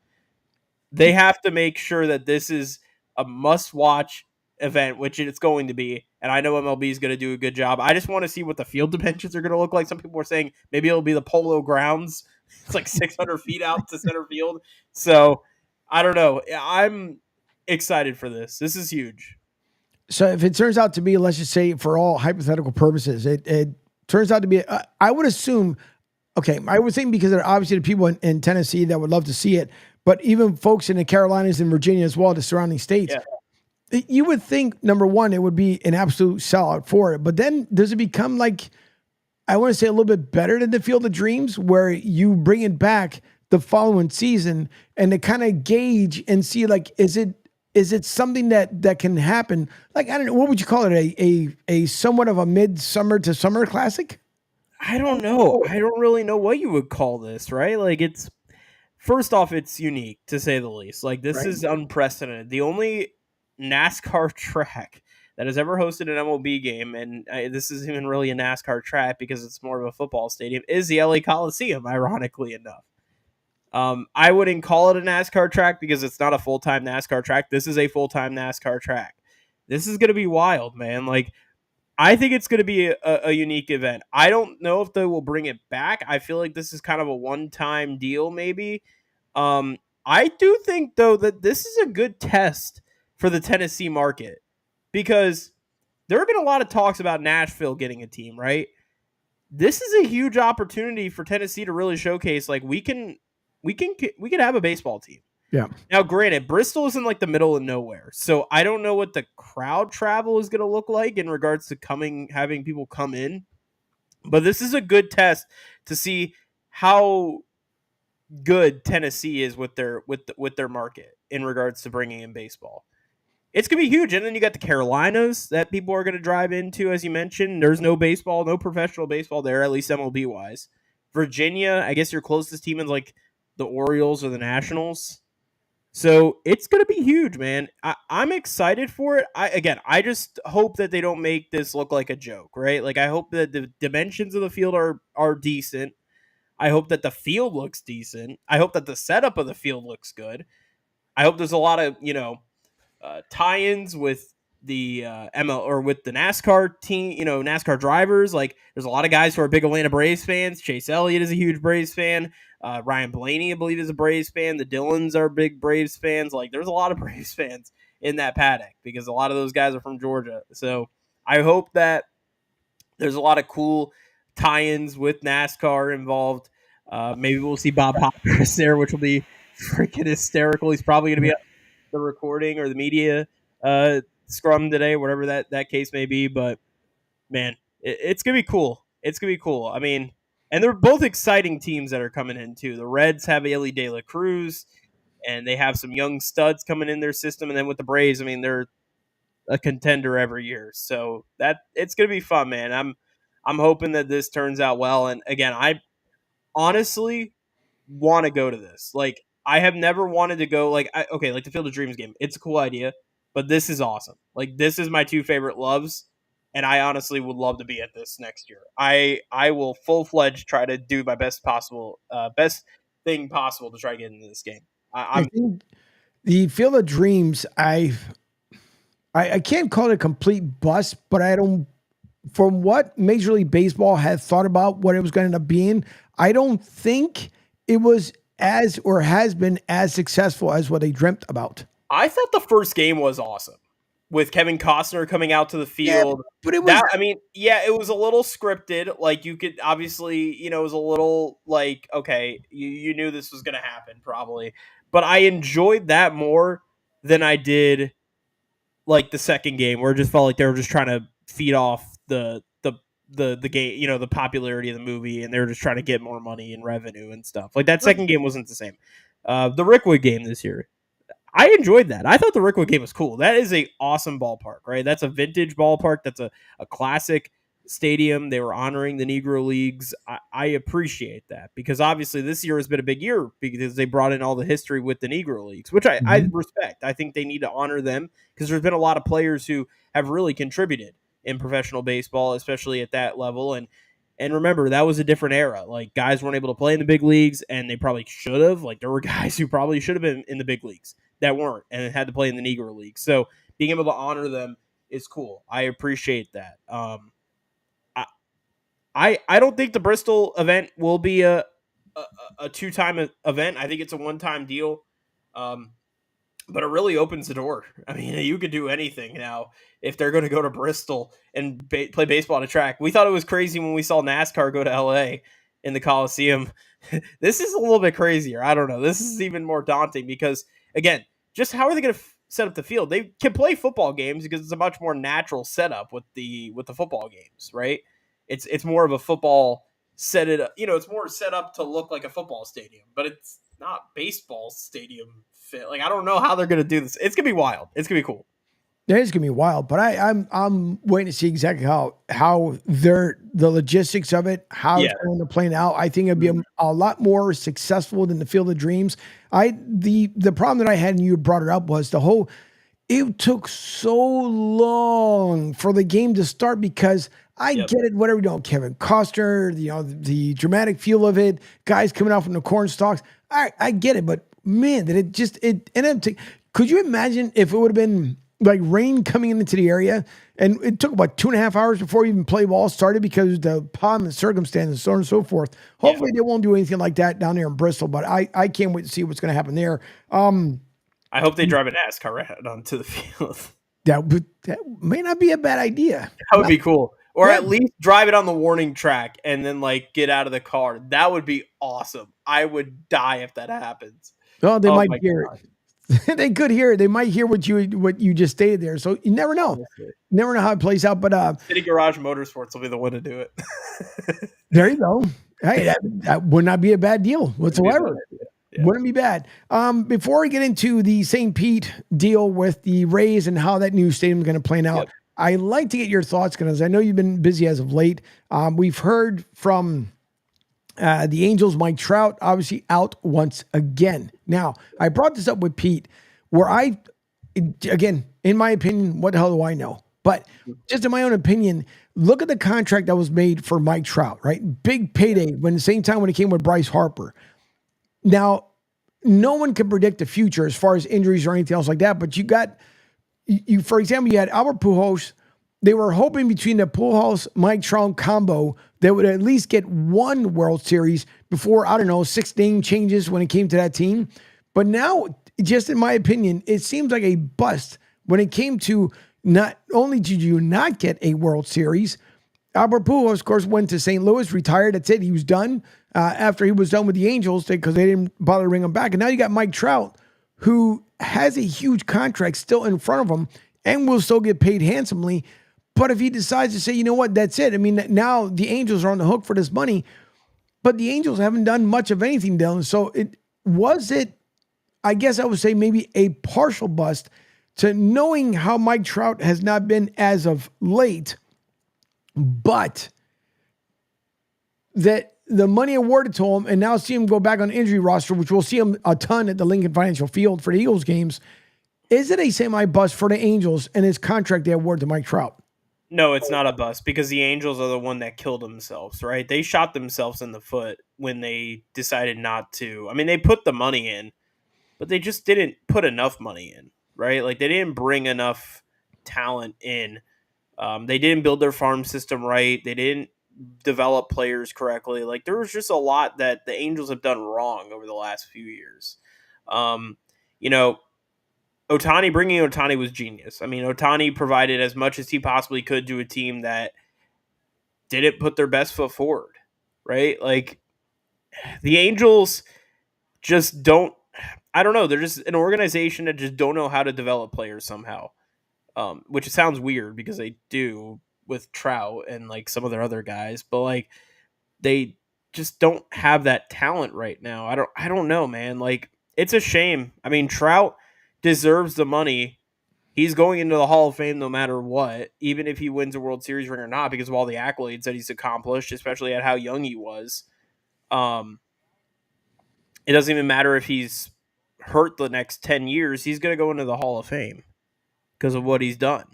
They have to make sure that this is a must-watch event, which it's going to be. And I know MLB is going to do a good job. I just want to see what the field dimensions are going to look like. Some people are saying maybe it'll be the Polo Grounds. It's like 600 feet out to center field. So I don't know. I'm excited for this. This is huge. So if it turns out to be, let's just say for all hypothetical purposes, it turns out to be, I would assume, okay, I would think because there are obviously the people in Tennessee that would love to see it, but even folks in the Carolinas and Virginia as well, the surrounding states, you would think, number one, it would be an absolute sellout for it. But then does it become like, I want to say a little bit better than the Field of Dreams, where you bring it back the following season and to kind of gauge and see, like, is it something that can happen? Like, I don't know, what would you call it? A somewhat of a midsummer to summer classic? I don't know. I don't really know what you would call this, right? Like, it's, first off, it's unique to say the least. Like, this is unprecedented. The only NASCAR track that has ever hosted an MLB game, and this isn't even really a NASCAR track because it's more of a football stadium, is the LA Coliseum, ironically enough. I wouldn't call it a NASCAR track because it's not a full-time NASCAR track. This is a full-time NASCAR track. This is going to be wild, man. Like, I think it's going to be a unique event. I don't know if they will bring it back. I feel like this is kind of a one-time deal, maybe. I do think, though, that this is a good test for the Tennessee market because there have been a lot of talks about Nashville getting a team, right? This is a huge opportunity for Tennessee to really showcase, like, we can have a baseball team. Yeah. Now, granted, Bristol is in like the middle of nowhere, so I don't know what the crowd travel is going to look like in regards to having people come in. But this is a good test to see how good Tennessee is with their market in regards to bringing in baseball. It's going to be huge. And then you got the Carolinas that people are going to drive into, as you mentioned. There's no baseball, no professional baseball there, at least MLB wise. Virginia, I guess your closest team is like the Orioles or the Nationals. So it's going to be huge, man. I'm excited for it. I just hope that they don't make this look like a joke, right? Like, I hope that the dimensions of the field are decent. I hope that the field looks decent. I hope that the setup of the field looks good. I hope there's a lot of, tie-ins with the ML or with the NASCAR team, NASCAR drivers. Like, there's a lot of guys who are big Atlanta Braves fans. Chase Elliott is a huge Braves fan. Ryan Blaney, I believe, is a Braves fan. The Dillons are big Braves fans. Like, there's a lot of Braves fans in that paddock because a lot of those guys are from Georgia. So I hope that there's a lot of cool tie-ins with NASCAR involved. Maybe we'll see Bob Hoppers there, which will be freaking hysterical. He's probably going to be at the recording or the media scrum today, whatever that case may be. But, man, it's going to be cool. It's going to be cool. I mean, and they're both exciting teams that are coming in, too. The Reds have Elly De La Cruz, and they have some young studs coming in their system. And then with the Braves, I mean, they're a contender every year. So it's going to be fun, man. I'm hoping that this turns out well. And, again, I honestly want to go to this. Like, I have never wanted to go, like the Field of Dreams game. It's a cool idea, but this is awesome. Like, this is my two favorite loves. And I honestly would love to be at this next year. I will full-fledged try to do my best thing possible to try to get into this game. I think the Field of Dreams, I can't call it a complete bust, but from what Major League Baseball had thought about what it was going to end up being, I don't think it was as or has been as successful as what they dreamt about. I thought the first game was awesome. With Kevin Costner coming out to the field. Yeah, but it was... it was a little scripted. Like, you could, obviously, it was a little, like, okay, you knew this was going to happen, probably. But I enjoyed that more than I did, like, the second game, where it just felt like they were just trying to feed off the game, the popularity of the movie, and they were just trying to get more money and revenue and stuff. Like, that second game wasn't the same. The Rickwood game this year, I enjoyed that. I thought the Rickwood game was cool. That is a awesome ballpark, right? That's a vintage ballpark. That's a classic stadium. They were honoring the Negro Leagues. I appreciate that because obviously this year has been a big year because they brought in all the history with the Negro Leagues, which I respect. I think they need to honor them because there's been a lot of players who have really contributed in professional baseball, especially at that level. And And remember, that was a different era. Like, guys weren't able to play in the big leagues, and they probably should have. Like, there were guys who probably should have been in the big leagues that weren't and had to play in the Negro League. So being able to honor them is cool. I appreciate that. I don't think the Bristol event will be a 2-time event. I think it's a 1-time deal. But it really opens the door. I mean, you could do anything now if they're going to go to Bristol and play baseball at a track. We thought it was crazy when we saw NASCAR go to LA in the Coliseum. This is a little bit crazier. I don't know. This is even more daunting because, again, just how are they going to set up the field? They can play football games because it's a much more natural setup with the football games, right? It's more of a football set it up. It's more set up to look like a football stadium, but it's not baseball stadium fit. Like, I don't know how they're going to do this. It's going to be wild. It's going to be cool. It is going to be wild, but I'm waiting to see exactly how the logistics of it, how it's going to play out. I think it'd be a lot more successful than the Field of Dreams. The problem that I had, and you brought it up, was it took so long for the game to start because I get it, whatever, Kevin Costner, the dramatic feel of it, guys coming out from the corn stalks. I get it, but man, that it ended up could you imagine if it would have been like rain coming into the area and it took about 2.5 hours before even play ball started because of the problem and circumstances, so on and so forth. Hopefully they won't do anything like that down there in Bristol, but I can't wait to see what's going to happen there. I hope they drive an NASCAR right onto the field. That may not be a bad idea. That would be cool. Or at least drive it on the warning track and then get out of the car. That would be awesome. I would die if that happens. Well, they might hear it. They could hear it. They might hear what you just stated there. So you never know. Never know how it plays out. But City Garage Motorsports will be the one to do it. There you go. Hey, that would not be a bad deal whatsoever. Wouldn't be bad. Before we get into the St. Pete deal with the Rays and how that new stadium is going to play out, I'd like to get your thoughts because I know you've been busy as of late. We've heard from the Angels, Mike Trout, obviously out once again. Now, I brought this up with Pete, where again, in my opinion, what the hell do I know? But just in my own opinion, look at the contract that was made for Mike Trout, right? Big payday when the same time when it came with Bryce Harper. Now, no one can predict the future as far as injuries or anything else like that, but you for example, you had Albert Pujols. They were hoping between the Pujols, Mike Trout combo, they would at least get one World Series before, 6 name changes when it came to that team. But now, just in my opinion, it seems like a bust when it came to not only did you not get a World Series, Albert Pujols, of course, went to St. Louis, retired. That's it. He was done after he was done with the Angels because they didn't bother to bring him back. And now you got Mike Trout, who has a huge contract still in front of him and will still get paid handsomely. But if he decides to say, you know what, that's it. I mean, now the Angels are on the hook for this money, but the Angels haven't done much of anything, Dylan. So I guess I would say maybe a partial bust to knowing how Mike Trout has not been as of late, but that the money awarded to him and now see him go back on the injury roster, which we'll see him a ton at the Lincoln Financial Field for the Eagles games. Is it a semi-bust for the Angels and his contract they award to Mike Trout? No, it's not a bust because the Angels are the one that killed themselves, right? They shot themselves in the foot when they decided not to. I mean, they put the money in, but they just didn't put enough money in, right? Like, they didn't bring enough talent in. They didn't build their farm system right. They didn't develop players correctly. Like, there was just a lot that the Angels have done wrong over the last few years. Bringing Ohtani was genius. I mean, Ohtani provided as much as he possibly could to a team that didn't put their best foot forward, right? Like, the Angels just don't, I don't know. They're just an organization that just don't know how to develop players somehow, which sounds weird because they do with Trout and some of their other guys, but they just don't have that talent right now. I don't know, man. It's a shame. I mean, Trout deserves the money. He's going into the Hall of Fame no matter what, even if he wins a World Series ring or not, because of all the accolades that he's accomplished, especially at how young he was. It doesn't even matter if he's hurt the next 10 years. He's going to go into the Hall of Fame because of what he's done.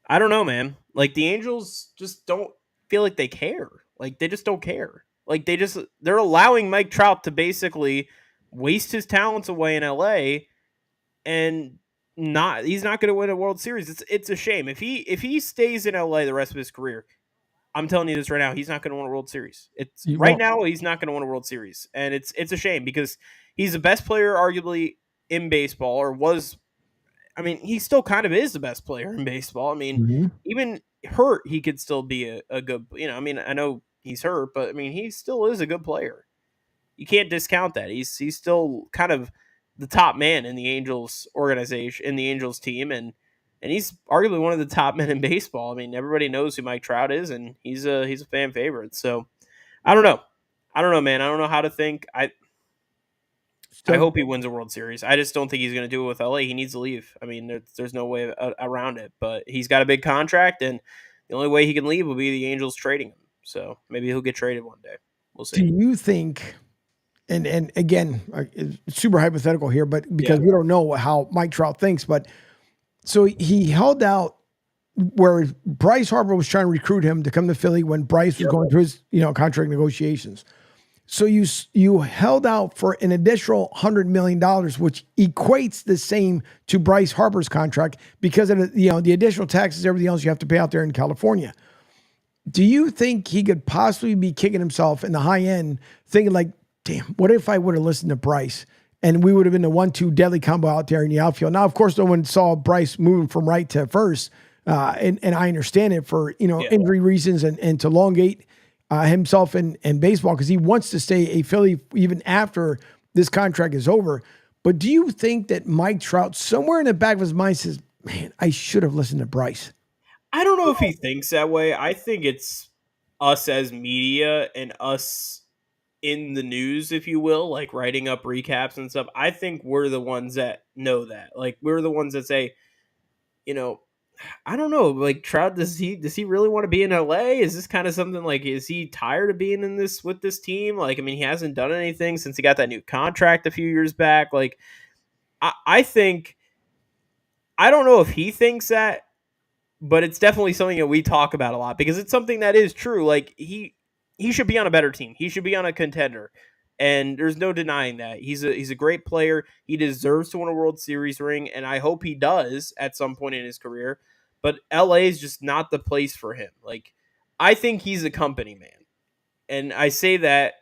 I don't know, man. Like the Angels just don't feel like they care. Like they just don't care. Like they're allowing Mike Trout to basically waste his talents away in LA and he's not going to win a World Series. It's a shame. If he stays in LA the rest of his career, I'm telling you this right now, he's not going to win a World Series. Now he's not going to win a World Series, and it's a shame because he's the best player arguably in baseball, or was. I mean, he still kind of is the best player in baseball. I mean, even hurt, he could still be a good. I mean, I know he's hurt, but I mean, he still is a good player. You can't discount that. He's still kind of the top man in the Angels organization, in the Angels team, and he's arguably one of the top men in baseball. I mean, everybody knows who Mike Trout is, and he's a fan favorite. So I don't know, man. I don't know how to think. I hope he wins a World Series. I just don't think he's going to do it with LA. He needs to leave. I mean, there's no way around it. But he's got a big contract, and the only way he can leave will be the Angels trading him. So maybe he'll get traded one day. We'll see. Do you think? And again, it's super hypothetical here, but because we don't know how Mike Trout thinks, but so he held out where Bryce Harper was trying to recruit him to come to Philly when Bryce was going through his, contract negotiations. So you held out for an additional $100 million, which equates the same to Bryce Harper's contract because of the additional taxes, everything else you have to pay out there in California. Do you think he could possibly be kicking himself in the high end, thinking like, damn, what if I would have listened to Bryce and we would have been the 1-2 deadly combo out there in the outfield? Now, of course, no one saw Bryce moving from right to first. And I understand it for, injury reasons and to elongate himself in baseball because he wants to stay a Philly even after this contract is over. But do you think that Mike Trout, somewhere in the back of his mind, says, man, I should have listened to Bryce? I don't know if he thinks that way. I think it's us as media and us in the news, if you will, like writing up recaps and stuff. I think we're the ones that know that. Like we're the ones that say, I don't know, like Trout, does he really want to be in LA? Is this kind of something like, is he tired of being in this with this team? Like, I mean, he hasn't done anything since he got that new contract a few years back. Like, I think, I don't know if he thinks that, but it's definitely something that we talk about a lot because it's something that is true. Like he should be on a better team. He should be on a contender. And there's no denying that. He's a great player. He deserves to win a World Series ring, and I hope he does at some point in his career. But LA is just not the place for him. Like, I think he's a company man. And I say that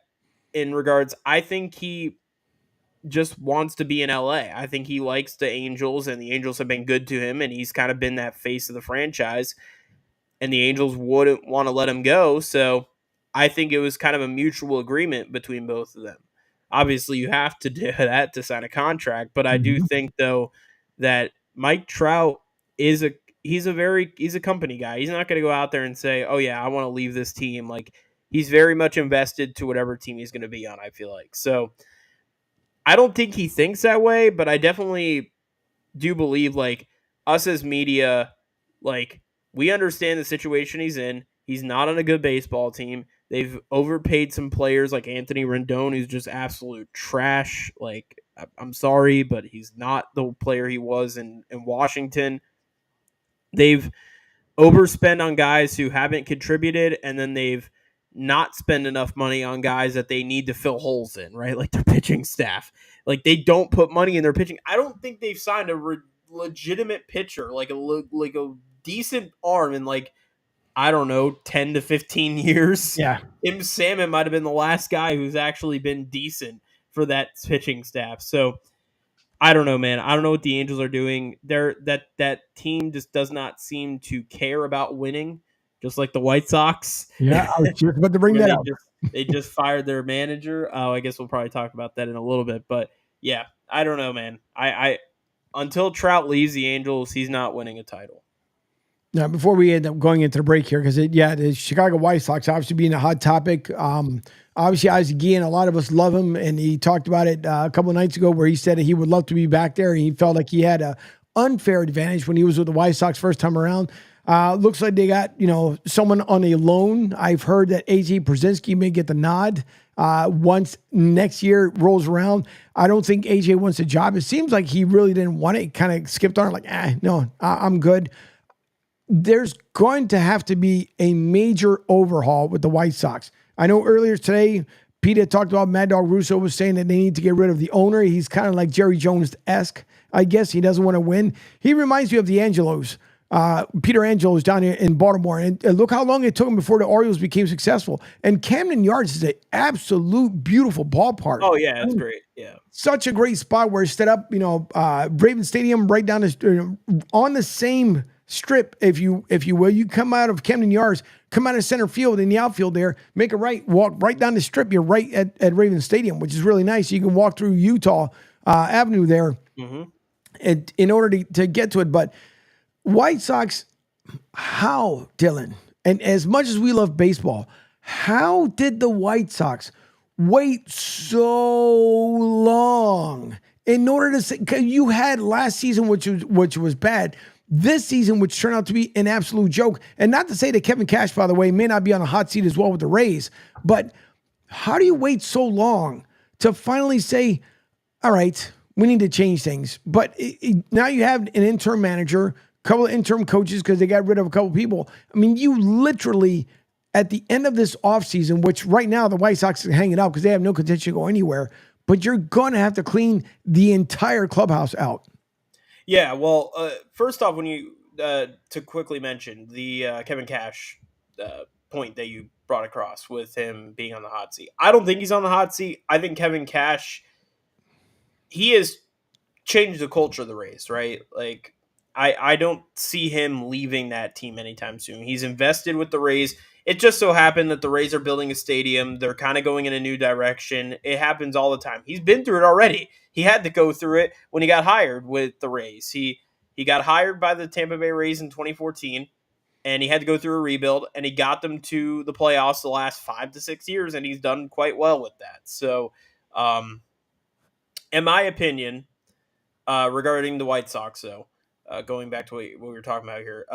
in regards, I think he just wants to be in LA. I think he likes the Angels, and the Angels have been good to him, and he's kind of been that face of the franchise. And the Angels wouldn't want to let him go, so I think it was kind of a mutual agreement between both of them. Obviously, you have to do that to sign a contract, but I do think, though, that Mike Trout he's a company guy. He's not going to go out there and say, oh, yeah, I want to leave this team. Like, he's very much invested to whatever team he's going to be on, I feel like. So I don't think he thinks that way, but I definitely do believe, like, us as media, like, we understand the situation he's in. He's not on a good baseball team. They've overpaid some players like Anthony Rendon, who's just absolute trash. Like, I'm sorry, but he's not the player he was in Washington. They've overspent on guys who haven't contributed, and then they've not spend enough money on guys that they need to fill holes in, right? Like their pitching staff. Like they don't put money in their pitching. I don't think they've signed a legitimate pitcher, like a decent arm in like, I don't know, 10 to 15 years. Yeah. Im Salmon might have been the last guy who's actually been decent for that pitching staff. So I don't know, man. I don't know what the Angels are doing. That team just does not seem to care about winning, just like the White Sox. Yeah, I was just about to bring that up. They just fired their manager. Oh, I guess we'll probably talk about that in a little bit. But yeah, I don't know, man. I until Trout leaves the Angels, he's not winning a title. Now, before we end up going into the break here, because the Chicago White Sox obviously being a hot topic. Obviously, Isaac Guillen, a lot of us love him, and he talked about it a couple of nights ago where he said he would love to be back there, and he felt like he had an unfair advantage when he was with the White Sox first time around. Looks like they got someone on a loan. I've heard that A.J. Pierzynski may get the nod once next year rolls around. I don't think A.J. wants a job. It seems like he really didn't want it. He kind of skipped on it like, no, I'm good. there's going to have to be a major overhaul with the White Sox. I know earlier today, Pete had talked about Mad Dog Russo was saying that they need to get rid of the owner. He's kind of like Jerry Jones-esque, I guess. He doesn't want to win. He reminds you of the Angelos. Peter Angelos down here in Baltimore. And look how long it took him before the Orioles became successful. And Camden Yards is an absolute beautiful ballpark. Oh, yeah, that's great. Yeah. Such a great spot where it's set up, Raven Stadium right down on the same strip, if you will. You come out of Camden Yards, come out of center field in the outfield there, make a right, walk right down the strip. You're right at Raven Stadium, which is really nice. You can walk through Utah Avenue there in order to get to it. But White Sox, how, Dylan? And as much as we love baseball, how did the White Sox wait so long in order to say, 'cause you had last season, which was bad, this season, which turned out to be an absolute joke. And not to say that Kevin Cash, by the way, may not be on the hot seat as well with the Rays, but how do you wait so long to finally say, all right, we need to change things? But now you have an interim manager, couple of interim coaches because they got rid of a couple of people. I mean, you literally, at the end of this offseason, which right now the White Sox are hanging out because they have no contention to go anywhere, but you're going to have to clean the entire clubhouse out. Yeah, well, first off, when you, to quickly mention the Kevin Cash point that you brought across with him being on the hot seat. I don't think he's on the hot seat. I think Kevin Cash, he has changed the culture of the Rays, right? Like, I don't see him leaving that team anytime soon. He's invested with the Rays. It just so happened that the Rays are building a stadium. They're kind of going in a new direction. It happens all the time. He's been through it already. He had to go through it when he got hired with the Rays. He got hired by the Tampa Bay Rays in 2014, and he had to go through a rebuild, and he got them to the playoffs the last 5 to 6 years, and he's done quite well with that. So, in my opinion, regarding the White Sox, though, going back to what we were talking about here.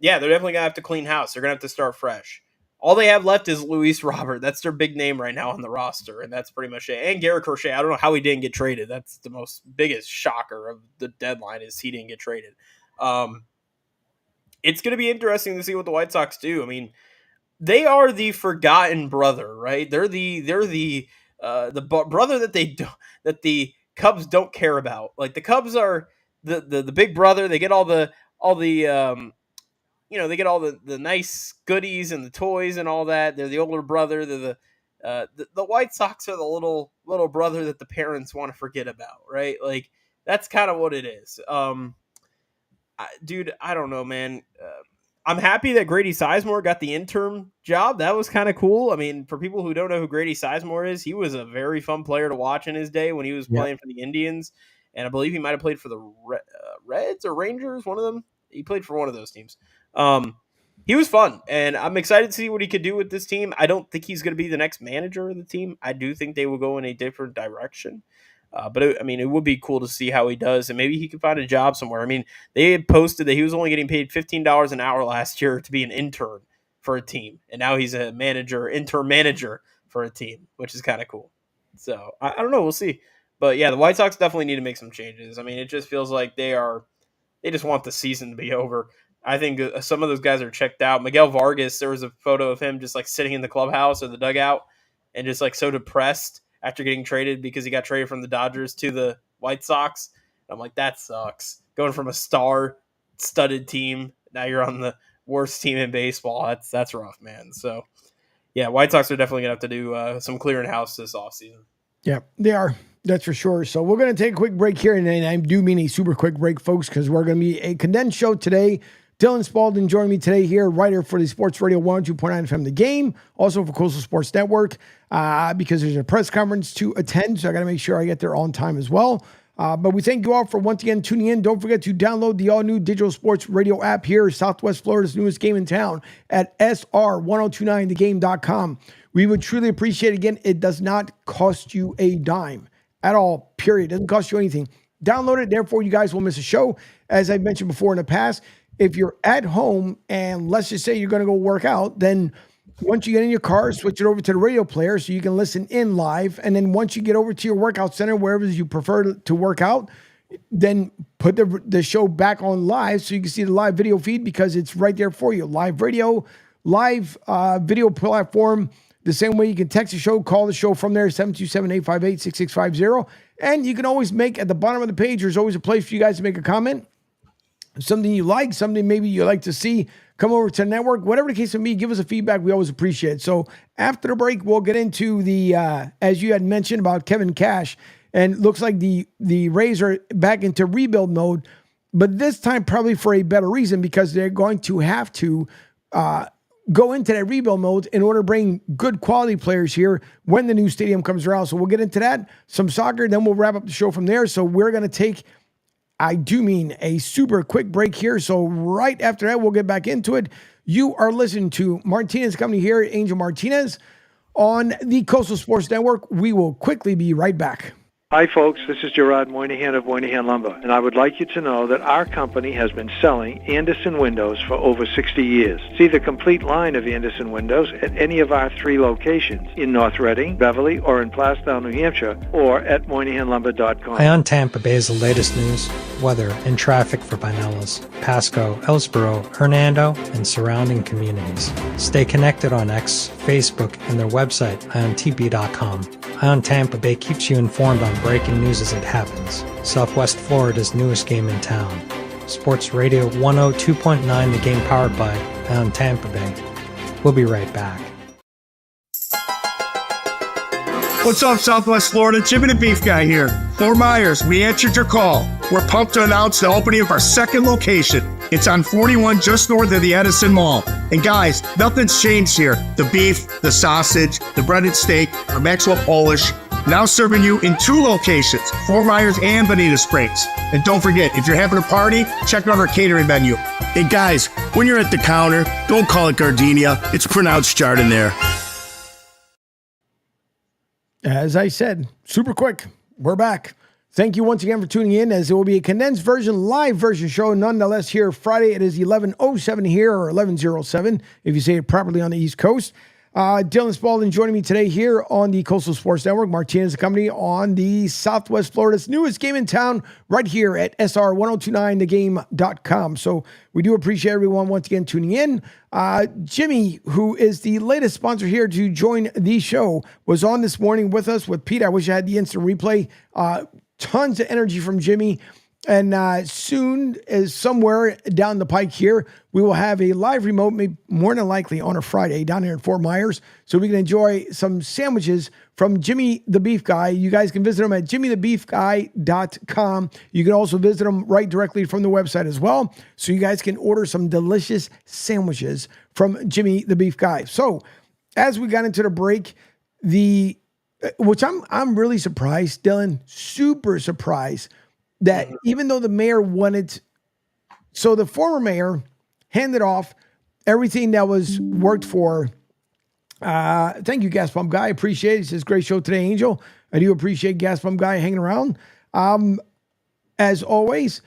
Yeah, they're definitely going to have to clean house. They're going to have to start fresh. All they have left is Luis Robert. That's their big name right now on the roster, and that's pretty much it. And Garrett Crochet, I don't know how he didn't get traded. That's the biggest shocker of the deadline is he didn't get traded. It's going to be interesting to see what the White Sox do. I mean, they are the forgotten brother, right? They're the brother that the Cubs don't care about. Like, the Cubs are the big brother. They get all the they get all the nice goodies and the toys and all that. They're the older brother. They're the White Sox are the little brother that the parents want to forget about, right? Like, that's kind of what it is. Dude, I don't know, man. I'm happy that Grady Sizemore got the interim job. That was kind of cool. I mean, for people who don't know who Grady Sizemore is, he was a very fun player to watch in his day when he was playing for the Indians. And I believe he might have played for the Reds or Rangers, one of them. He played for one of those teams. He was fun, and I'm excited to see what he could do with this team. I don't think he's going to be the next manager of the team. I do think they will go in a different direction. But it would be cool to see how he does, and maybe he could find a job somewhere. I mean, they had posted that he was only getting paid $15 an hour last year to be an intern for a team, and now he's a interim manager for a team, which is kind of cool. So I don't know, we'll see. But yeah, the White Sox definitely need to make some changes. I mean, it just feels like they just want the season to be over. I think some of those guys are checked out. Miguel Vargas, there was a photo of him just like sitting in the clubhouse or the dugout and just like so depressed after getting traded because he got traded from the Dodgers to the White Sox. And I'm like, that sucks. Going from a star-studded team, now you're on the worst team in baseball. That's rough, man. So, yeah, White Sox are definitely going to have to do some clearing house this offseason. Yeah, they are. That's for sure. So we're going to take a quick break here, and I do mean a super quick break, folks, because we're going to be a condensed show today. Dylan Spalding joining me today here, writer for the Sports Radio 102.9 FM The Game, also for Coastal Sports Network, because there's a press conference to attend, so I got to make sure I get there on time as well. But we thank you all for once again tuning in. Don't forget to download the all-new digital sports radio app here, Southwest Florida's newest game in town, at sr1029thegame.com. We would truly appreciate it. Again, it does not cost you a dime at all, period. It doesn't cost you anything. Download it, therefore you guys won't miss a show. As I mentioned before in the past, if you're at home and let's just say you're going to go work out, then once you get in your car, switch it over to the radio player so you can listen in live. And then once you get over to your workout center, wherever you prefer to work out, then put the show back on live so you can see the live video feed because it's right there for you. Live radio, live video platform. The same way you can text the show, call the show from there, 727-858-6650. And you can always make, at the bottom of the page, there's always a place for you guys to make a comment. Something you like, something maybe you like to see come over to the network. Whatever the case may be, give us a feedback. We always appreciate it. So after the break, we'll get into the, as you had mentioned about Kevin Cash. And it looks like the Rays are back into rebuild mode. But this time probably for a better reason because they're going to have to go into that rebuild mode in order to bring good quality players here when the new stadium comes around. So we'll get into that, some soccer, then we'll wrap up the show from there. So we're going to take, I do mean a super quick break here. So right after that, we'll get back into it. You are listening to Martinez Company here, Angel Martinez on the Coastal Sports Network. We will quickly be right back. Hi, folks. This is Gerard Moynihan of Moynihan Lumber, and I would like you to know that our company has been selling Anderson windows for over 60 years. See the complete line of Anderson windows at any of our 3 locations in North Reading, Beverly, or in Plastown, New Hampshire, or at MoynihanLumber.com. Ion Tampa Bay is the latest news, weather, and traffic for Pinellas, Pasco, Ellsboro, Hernando, and surrounding communities. Stay connected on X, Facebook, and their website, IonTP.com. Ion Tampa Bay keeps you informed on breaking news as it happens. Southwest Florida's newest game in town. Sports Radio 102.9, the game powered by Ion Tampa Bay. We'll be right back. What's up, Southwest Florida? Jimmy the Beef Guy here. Fort Myers, we answered your call. We're pumped to announce the opening of our second location. It's on 41 just north of the Edison Mall. And guys, nothing's changed here. The beef, the sausage, the breaded steak, our Maxwell Polish. Now serving you in 2 locations, Fort Myers and Bonita Springs. And don't forget, if you're having a party, check out our catering menu. Hey guys, when you're at the counter, don't call it gardenia. It's pronounced Jardiniere. As I said, super quick, we're back. Thank you once again for tuning in, as it will be a condensed version, live version show. Nonetheless, here Friday, it is 11:07 here, or 11:07, if you say it properly on the East Coast. Dylan Spalding joining me today here on the Coastal Sports Network. Martinez Company on the Southwest Florida's newest game in town, right here at SR1029thegame.com. So we do appreciate everyone once again tuning in. Jimmy, who is the latest sponsor here to join the show, was on this morning with us with Pete. I wish I had the instant replay. Tons of energy from Jimmy. And soon, as somewhere down the pike here, we will have a live remote, maybe more than likely on a Friday down here in Fort Myers, so we can enjoy some sandwiches from Jimmy the Beef Guy. You guys can visit him at jimmythebeefguy.com. You can also visit him right directly from the website as well, so you guys can order some delicious sandwiches from Jimmy the Beef Guy. So, as we got into the break, which I'm really surprised, Dylan, super surprised, that even though the mayor wanted, so the former mayor handed off everything that was worked for. Thank you, Gas Pump Guy. I appreciate it. It's a great show today, Angel. I do appreciate Gas Pump Guy hanging around, as always.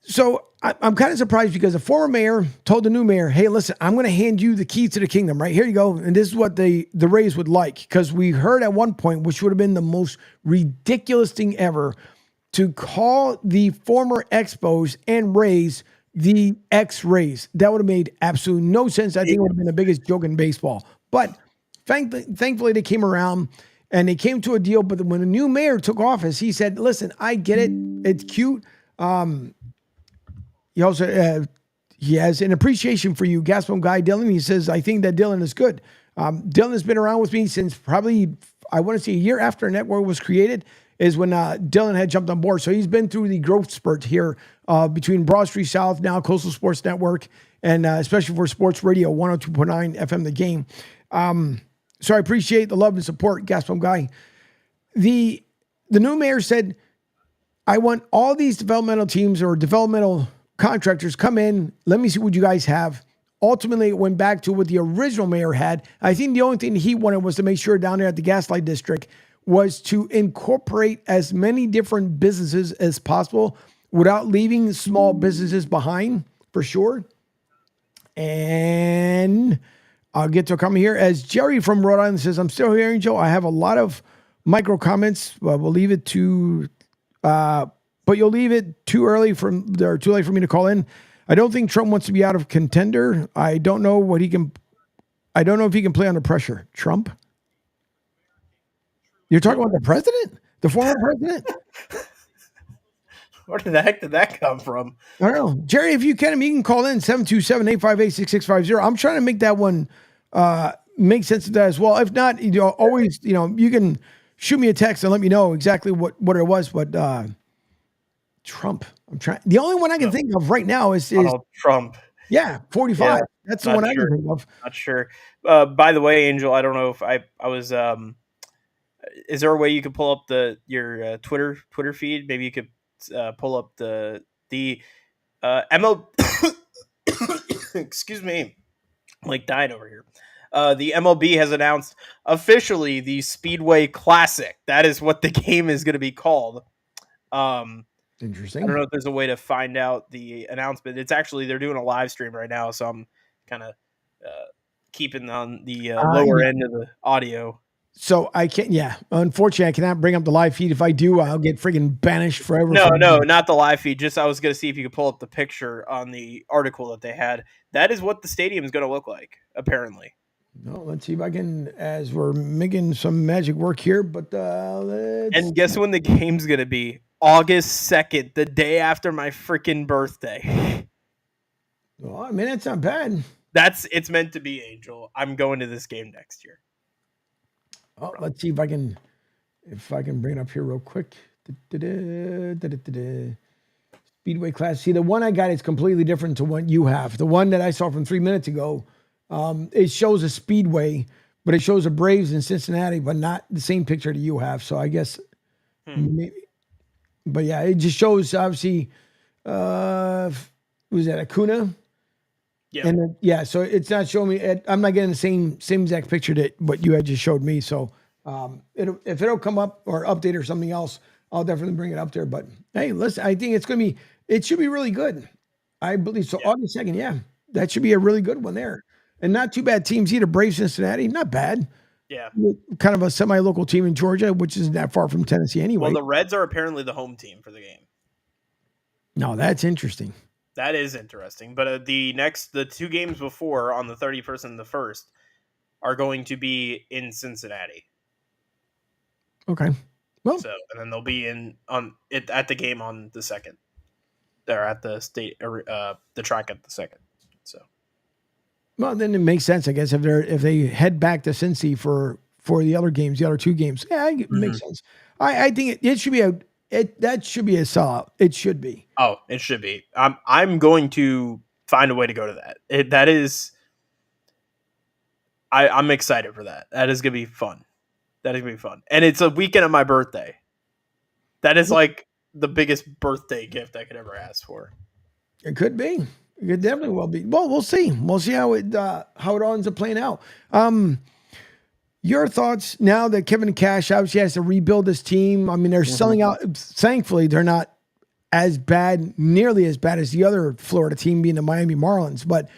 So I'm kind of surprised because the former mayor told the new mayor, hey, listen, I'm going to hand you the keys to the kingdom, right? Here you go. And this is what the Rays would like. Because we heard at one point, which would have been the most ridiculous thing ever, to call the former Expos and Rays the X-Rays. That would have made absolutely no sense. I think it would have been the biggest joke in baseball. But thankfully, they came around and they came to a deal. But when the new mayor took office, he said, listen, I get it. It's cute. He also he has an appreciation for you, Gas Pump Guy Dylan. He says, I think that Dylan is good. Dylan has been around with me since probably, I want to say, a year after Network was created, is when Dylan had jumped on board. So he's been through the growth spurt here between Broad Street South, now Coastal Sports Network, and especially for Sports Radio 102.9 FM The Game. So I appreciate the love and support, Gas Pump Guy. The new mayor said, I want all these developmental teams or developmental contractors come in. Let me see what you guys have. Ultimately, it went back to what the original mayor had. I think the only thing he wanted was to make sure down there at the Gaslight District was to incorporate as many different businesses as possible without leaving small businesses behind, for sure. And I'll get to a comment here. As Jerry from Rhode Island says, I'm still hearing Joe. I have a lot of micro comments. We'll leave it to but you'll leave it too late for me to call in. I don't think Trump wants to be out of contender. I don't know if he can play under pressure. Trump? You're talking about the president? The former president? Where the heck did that come from? I don't know. Jerry, if you can call in 727-858-6650. I'm trying to make that one make sense of that as well. If not, always, you can shoot me a text and let me know exactly what it was. But Trump, the only one I can think of right now is Donald Trump. Yeah, 45. Yeah, that's the one I can think of. Not sure. By the way, Angel, I don't know if I was. Is there a way you could pull up your Twitter feed? Maybe you could pull up the ML. Excuse me, I'm like dying over here. The MLB has announced officially the Speedway Classic. That is what the game is going to be called. Interesting. I don't know if there's a way to find out the announcement. It's actually, they're doing a live stream right now, so I'm kind of keeping on the lower end of the audio. So I can't, unfortunately I cannot bring up the live feed. If I do, I'll get friggin' banished forever. No, not the live feed. Just, I was going to see if you could pull up the picture on the article that they had. That is what the stadium is going to look like, apparently. No, let's see if I can, as we're making some magic work here, but and guess when the game's going to be? August 2nd, the day after my freaking birthday. Well, I mean, that's not bad. It's meant to be, Angel. I'm going to this game next year. Oh, let's see if I can bring it up here real quick. Speedway Class. See, the one I got is completely different to what you have. The one that I saw from 3 minutes ago, it shows a Speedway, but it shows a Braves in Cincinnati, but not the same picture that you have. So I guess maybe. But yeah, it just shows obviously. Was that Acuna? Yeah. And then, so it's not showing me. I'm not getting the same exact picture that what you had just showed me. So if it'll come up or update or something else, I'll definitely bring it up there. But hey, listen, I think it should be really good. I believe so. Yeah. August 2nd, that should be a really good one there, and not too bad teams either. Braves, Cincinnati, not bad. Yeah, kind of a semi-local team in Georgia, which isn't that far from Tennessee anyway. Well, the Reds are apparently the home team for the game. No, that's interesting. That is interesting. But the 2 games before, on the 31st and the 1st, are going to be in Cincinnati. Okay. Well, and then they'll be at the game on the 2nd. They're at the the track at the 2nd. So. Well, then it makes sense, I guess, if they head back to Cincy for the other games, the other 2 games. Yeah, it makes sense. I think it should be that should be a sellout. It should be. Oh, it should be. I'm going to find a way to go to that. That is. I'm excited for that. That is gonna be fun. And it's a weekend of my birthday. That is like the biggest birthday gift I could ever ask for. It could be. It could definitely well be. Well, we'll see. We'll see how it all ends up playing out. Your thoughts now that Kevin Cash obviously has to rebuild this team. I mean, they're selling out. Thankfully, they're not nearly as bad as the other Florida team, being the Miami Marlins. But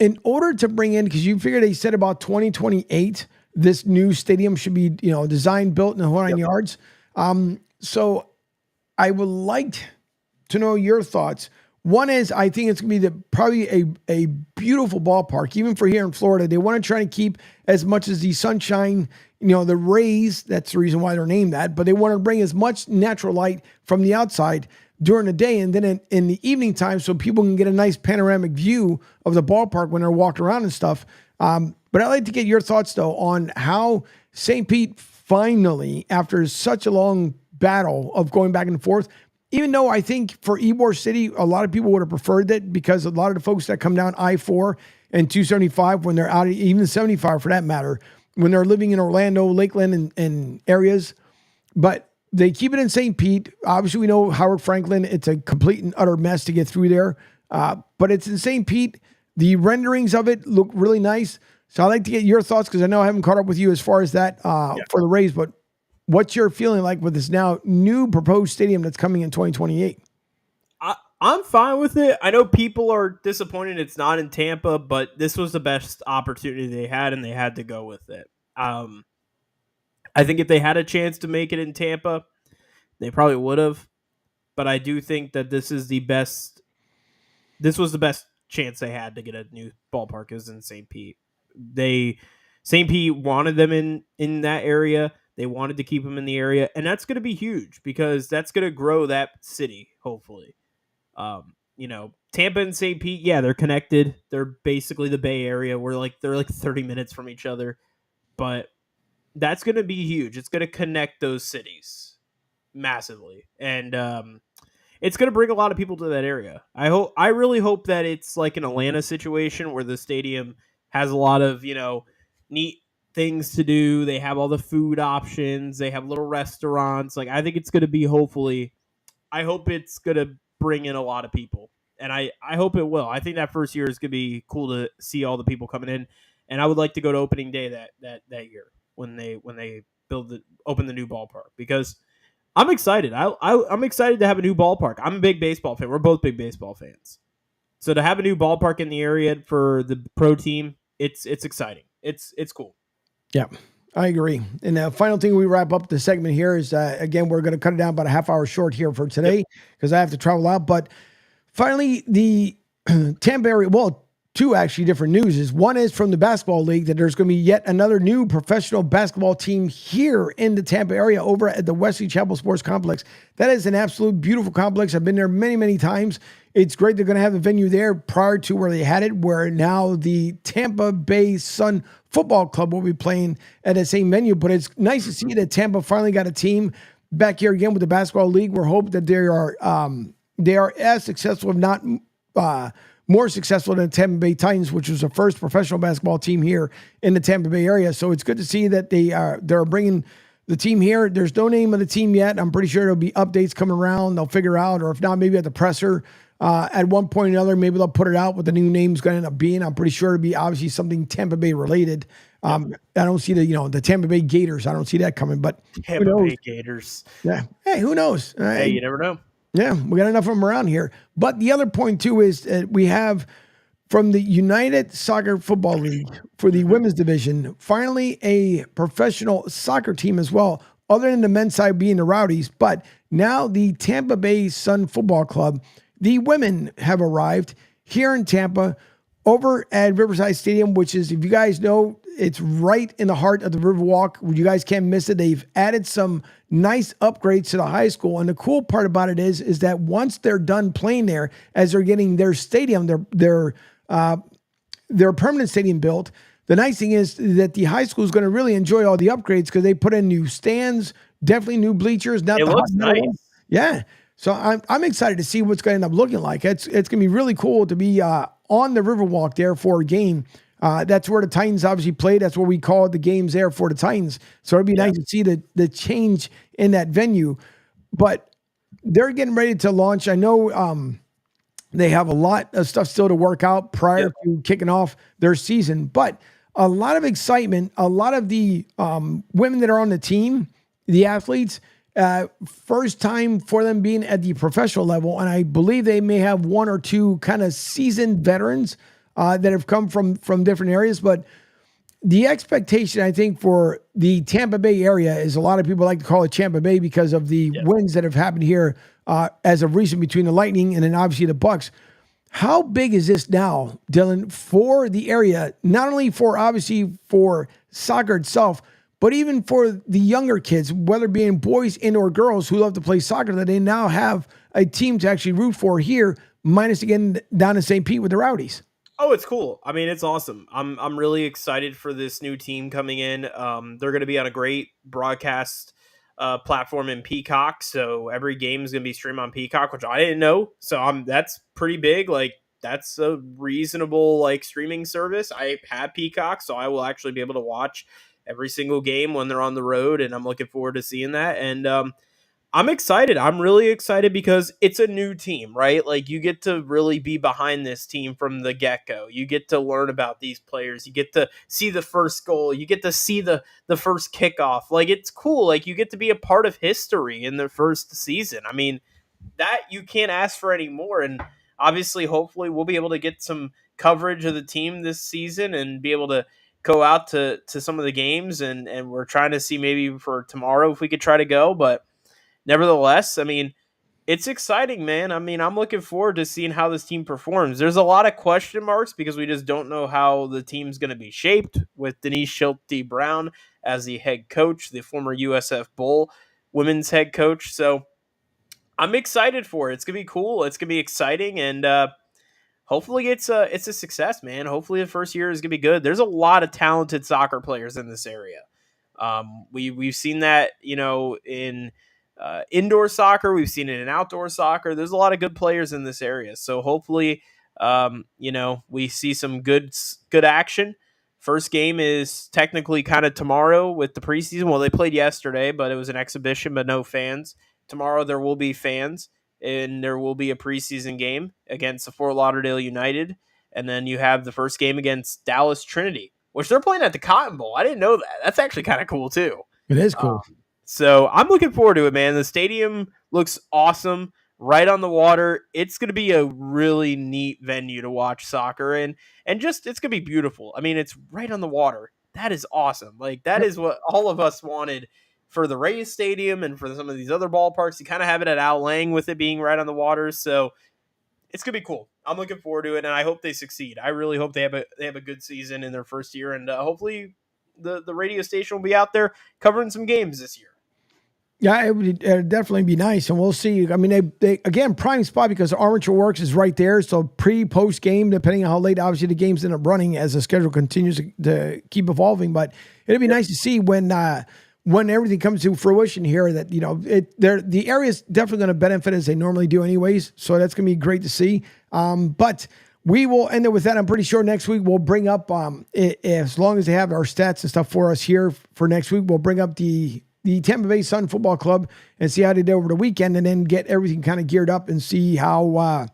in order to bring in, because you figure they said about 2028, this new stadium should be, designed, built in the whole 9 yards. So I would like to know your thoughts. One is, I think it's going to be probably a beautiful ballpark, even for here in Florida. They want to try to keep as much as the sunshine, the rays. That's the reason why they're named that. But they want to bring as much natural light from the outside during the day and then in the evening time, so people can get a nice panoramic view of the ballpark when they're walking around and stuff. But I'd like to get your thoughts, though, on how St. Pete finally, after such a long battle of going back and forth, even though I think for Ybor City, a lot of people would have preferred that, because a lot of the folks that come down I-4 and 275, when they're out, even 75 for that matter, when they're living in Orlando, Lakeland, and areas, but they keep it in St. Pete. Obviously, we know Howard Franklin, it's a complete and utter mess to get through there, but it's in St. Pete. The renderings of it look really nice. So I'd like to get your thoughts, because I know I haven't caught up with you as far as that for the Rays, but what's your feeling like with this now new proposed stadium that's coming in 2028? I'm fine with it. I know people are disappointed it's not in Tampa, but this was the best opportunity they had, and they had to go with it. I think if they had a chance to make it in Tampa, they probably would have. but I do think that this was the best chance they had to get a new ballpark is in St. Pete. St. Pete wanted them in that area. They wanted to keep them in the area, and that's going to be huge because that's going to grow that city, hopefully. Tampa and St. Pete, yeah, they're connected. They're basically the Bay Area. They're like 30 minutes from each other, but that's going to be huge. It's going to connect those cities massively, and it's going to bring a lot of people to that area. I really hope that it's like an Atlanta situation where the stadium has a lot of, neat things to do. They have all the food options. They have little restaurants. Like, I think it's going to be I hope it's going to bring in a lot of people. And I hope it will. I think that first year is going to be cool to see all the people coming in. And I would like to go to opening day that year when they open the new ballpark, because I'm excited. I'm excited to have a new ballpark. I'm a big baseball fan. We're both big baseball fans. So to have a new ballpark in the area for the pro team, it's exciting. It's cool. Yeah, I agree. And the final thing we wrap up the segment here is, again, we're going to cut it down about a half hour short here for today because I have to travel out. But finally, the Tampa area, well, two actually different news is. One is from the basketball league that there's going to be yet another new professional basketball team here in the Tampa area over at the Wesley Chapel Sports Complex. That is an absolute beautiful complex. I've been there many, many times. It's great they're going to have a venue there prior to where they had it, where now the Tampa Bay Sun Football Club will be playing at the same venue. But it's nice to see that Tampa finally got a team back here again with the basketball league. We're hoping that they are as successful, if not more successful than the Tampa Bay Titans, which was the first professional basketball team here in the Tampa Bay area. So it's good to see that they're bringing the team here. There's no name of the team yet. I'm pretty sure there'll be updates coming around. They'll figure out, or if not, maybe at the presser at one point or another, maybe they'll put it out what the new name's going to end up being. I'm pretty sure it'll be obviously something Tampa Bay related. I don't see the Tampa Bay Gators. I don't see that coming, but Tampa Bay Gators. Yeah. Hey, who knows? Hey, you never know. Yeah, we got enough of them around here. But the other point, too, is we have from the United Soccer Football League for the women's division, finally a professional soccer team as well, other than the men's side being the Rowdies. But now the Tampa Bay Sun Football Club, the women have arrived here in Tampa over at Riverside Stadium, which is, if you guys know, it's right in the heart of the Riverwalk. You guys can't miss it. They've added some nice upgrades to the high school. And the cool part about it is that once they're done playing there, as they're getting their stadium, their permanent stadium built, the nice thing is that the high school is going to really enjoy all the upgrades because they put in new stands, definitely new bleachers. It looks nice. Yeah. So I'm excited to see what's going to end up looking like. It's going to be really cool to be on the Riverwalk there for a game. That's where the Titans obviously played. That's where we called the games there for the Titans. So it'd be nice to see the change in that venue. But they're getting ready to launch. I know they have a lot of stuff still to work out prior to kicking off their season. But a lot of excitement, a lot of the women that are on the team, the athletes, first time for them being at the professional level. And I believe they may have one or two kind of seasoned veterans that have come from different areas. But the expectation, I think, for the Tampa Bay area is a lot of people like to call it Tampa Bay because of the wins that have happened here as of recent between the Lightning and then obviously the Bucks. How big is this now, Dylan, for the area, not only for obviously for soccer itself, but even for the younger kids, whether being boys and or girls who love to play soccer, that they now have a team to actually root for here, minus again down in St. Pete with the Rowdies. Oh, it's cool. I mean, it's awesome. I'm really excited for this new team coming in. They're going to be on a great broadcast platform in Peacock, so every game is going to be streamed on Peacock, which I didn't know. So that's pretty big. Like, that's a reasonable streaming service. I have Peacock, so I will actually be able to watch every single game when they're on the road, and I'm looking forward to seeing that. And I'm excited. I'm really excited because it's a new team, right? Like, you get to really be behind this team from the get-go. You get to learn about these players. You get to see the first goal. You get to see the first kickoff. Like, it's cool. Like, you get to be a part of history in the first season. I mean, that you can't ask for any more. And obviously, hopefully, we'll be able to get some coverage of the team this season and be able to go out to some of the games. And we're trying to see maybe for tomorrow if we could try to go. But nevertheless, I mean, It's exciting, man. I mean, I'm looking forward to seeing how this team performs. There's a lot of question marks because we just don't know how the team's going to be shaped with Denise Schilte Brown as the head coach, the former USF Bull women's head coach. So I'm excited for it. It's going to be cool. It's going to be exciting. And hopefully it's a success, man. Hopefully the first year is going to be good. There's a lot of talented soccer players in this area. We've seen that, in indoor soccer. We've seen it in outdoor soccer. There's a lot of good players in this area. So hopefully, we see some good action. First game is technically kind of tomorrow with the preseason. Well, they played yesterday, but it was an exhibition, but no fans. Tomorrow there will be fans, and there will be a preseason game against the Fort Lauderdale United. And then you have the first game against Dallas Trinity, which they're playing at the Cotton Bowl. I didn't know that. That's actually kind of cool, too. It is cool. So I'm looking forward to it, man. The stadium looks awesome, right on the water. It's going to be a really neat venue to watch soccer, and just it's going to be beautiful. I mean, it's right on the water. That is awesome. Like, that is what all of us wanted for the Rays Stadium and for some of these other ballparks. You kind of have it at Al Lang with it being right on the water, so it's going to be cool. I'm looking forward to it, and I hope they succeed. I really hope they have a good season in their first year, and hopefully the radio station will be out there covering some games this year. Yeah, it'd definitely be nice, and we'll see. I mean, they again, prime spot because Armature Works is right there, so post game, depending on how late, obviously, the games end up running as the schedule continues to keep evolving. But it'd be nice to see when everything comes to fruition here that, the area is definitely going to benefit as they normally do anyways, so that's going to be great to see. But we will end it with that. I'm pretty sure next week we'll bring up, as long as they have our stats and stuff for us here for next week, we'll bring up the Tampa Bay Sun Football Club and see how they did over the weekend, and then get everything kind of geared up and see how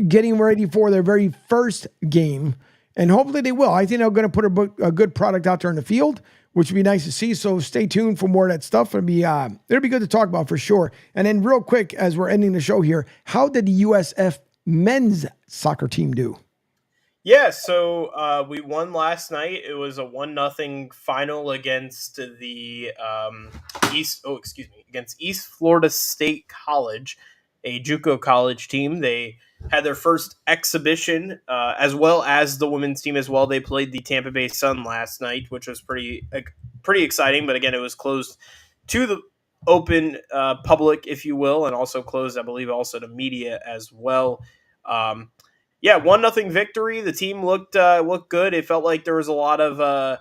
getting ready for their very first game. And hopefully they will. I think they're going to put a good product out there in the field, which would be nice to see. So stay tuned for more of that stuff. It'll be good to talk about for sure. And then real quick, as we're ending the show here, how did the USF men's soccer team do? Yeah, so we won last night. It was a 1-0 final against the against East Florida State College, a JUCO college team. They had their first exhibition, as well as the women's team as well. They played the Tampa Bay Sun last night, which was pretty exciting. But again, it was closed to the open public, if you will, and also closed, I believe, also to media as well. 1-0 victory. The team looked good. It felt like there was a lot of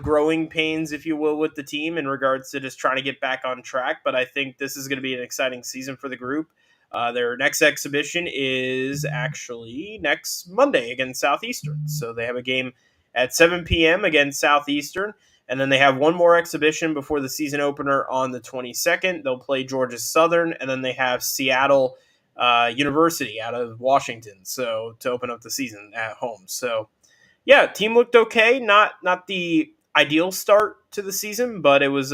growing pains, if you will, with the team in regards to just trying to get back on track. But I think this is going to be an exciting season for the group. Their next exhibition is actually next Monday against Southeastern. So they have a game at 7 p.m. against Southeastern, and then they have one more exhibition before the season opener on the 22nd. They'll play Georgia Southern, and then they have Seattle University out of Washington, so to open up the season at home. So yeah, team looked okay. Not the ideal start to the season, but it was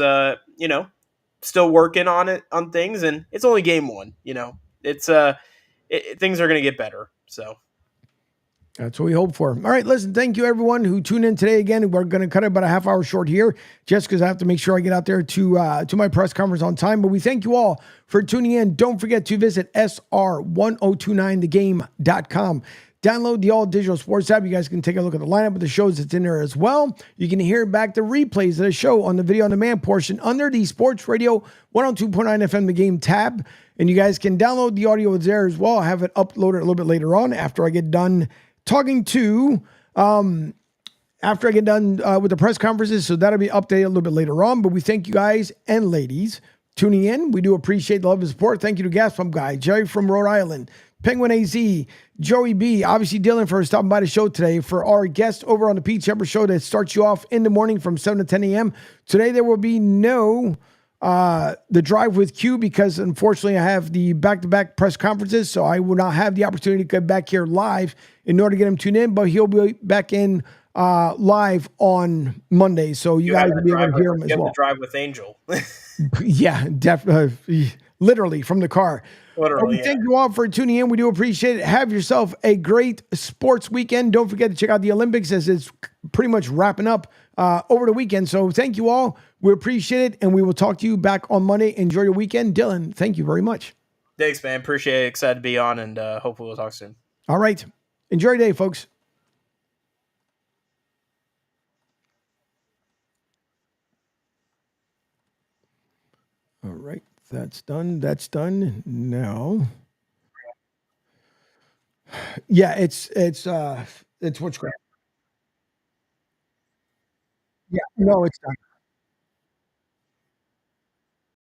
still working on things, and it's only game one. It's things are going to get better. So that's what we hope for. All right, listen, thank you everyone who tuned in today. Again, we're going to cut it about a half hour short here just because I have to make sure I get out there to my press conference on time. But we thank you all for tuning in. Don't forget to visit sr1029thegame.com. Download the All Digital Sports app. You guys can take a look at the lineup of the shows that's in there as well. You can hear back the replays of the show on the video on demand portion under the Sports Radio 102.9 FM The Game tab. And you guys can download the audio there as well. I have it uploaded a little bit later on after I get done talking to, after I get done with the press conferences. So that'll be updated a little bit later on. But we thank you guys and ladies tuning in. We do appreciate the love and support. Thank you to Gas Pump Guy, Jerry from Rhode Island, Penguin AZ, Joey B, obviously Dylan for stopping by the show today. For our guest over on the Pete Shepard Show that starts you off in the morning from 7 to 10 a.m. Today there will be no the Drive with Q because unfortunately I have the back-to-back press conferences, so I will not have the opportunity to get back here live in order to get him tuned in, but he'll be back in live on Monday, so you guys will be able to hear him as well. The Drive with Angel. Yeah, definitely, literally from the car. Literally, Thank you all for tuning in. We do appreciate it. Have yourself a great sports weekend. Don't forget to check out the Olympics as it's pretty much wrapping up over the weekend. So thank you all. We appreciate it, and we will talk to you back on Monday. Enjoy your weekend. Dylan, thank you very much. Thanks, man. Appreciate it. Excited to be on, and hopefully we'll talk soon. All right. Enjoy your day, folks. All right. That's done. That's done. Now. Yeah, it's what's great. Yeah, no, it's done.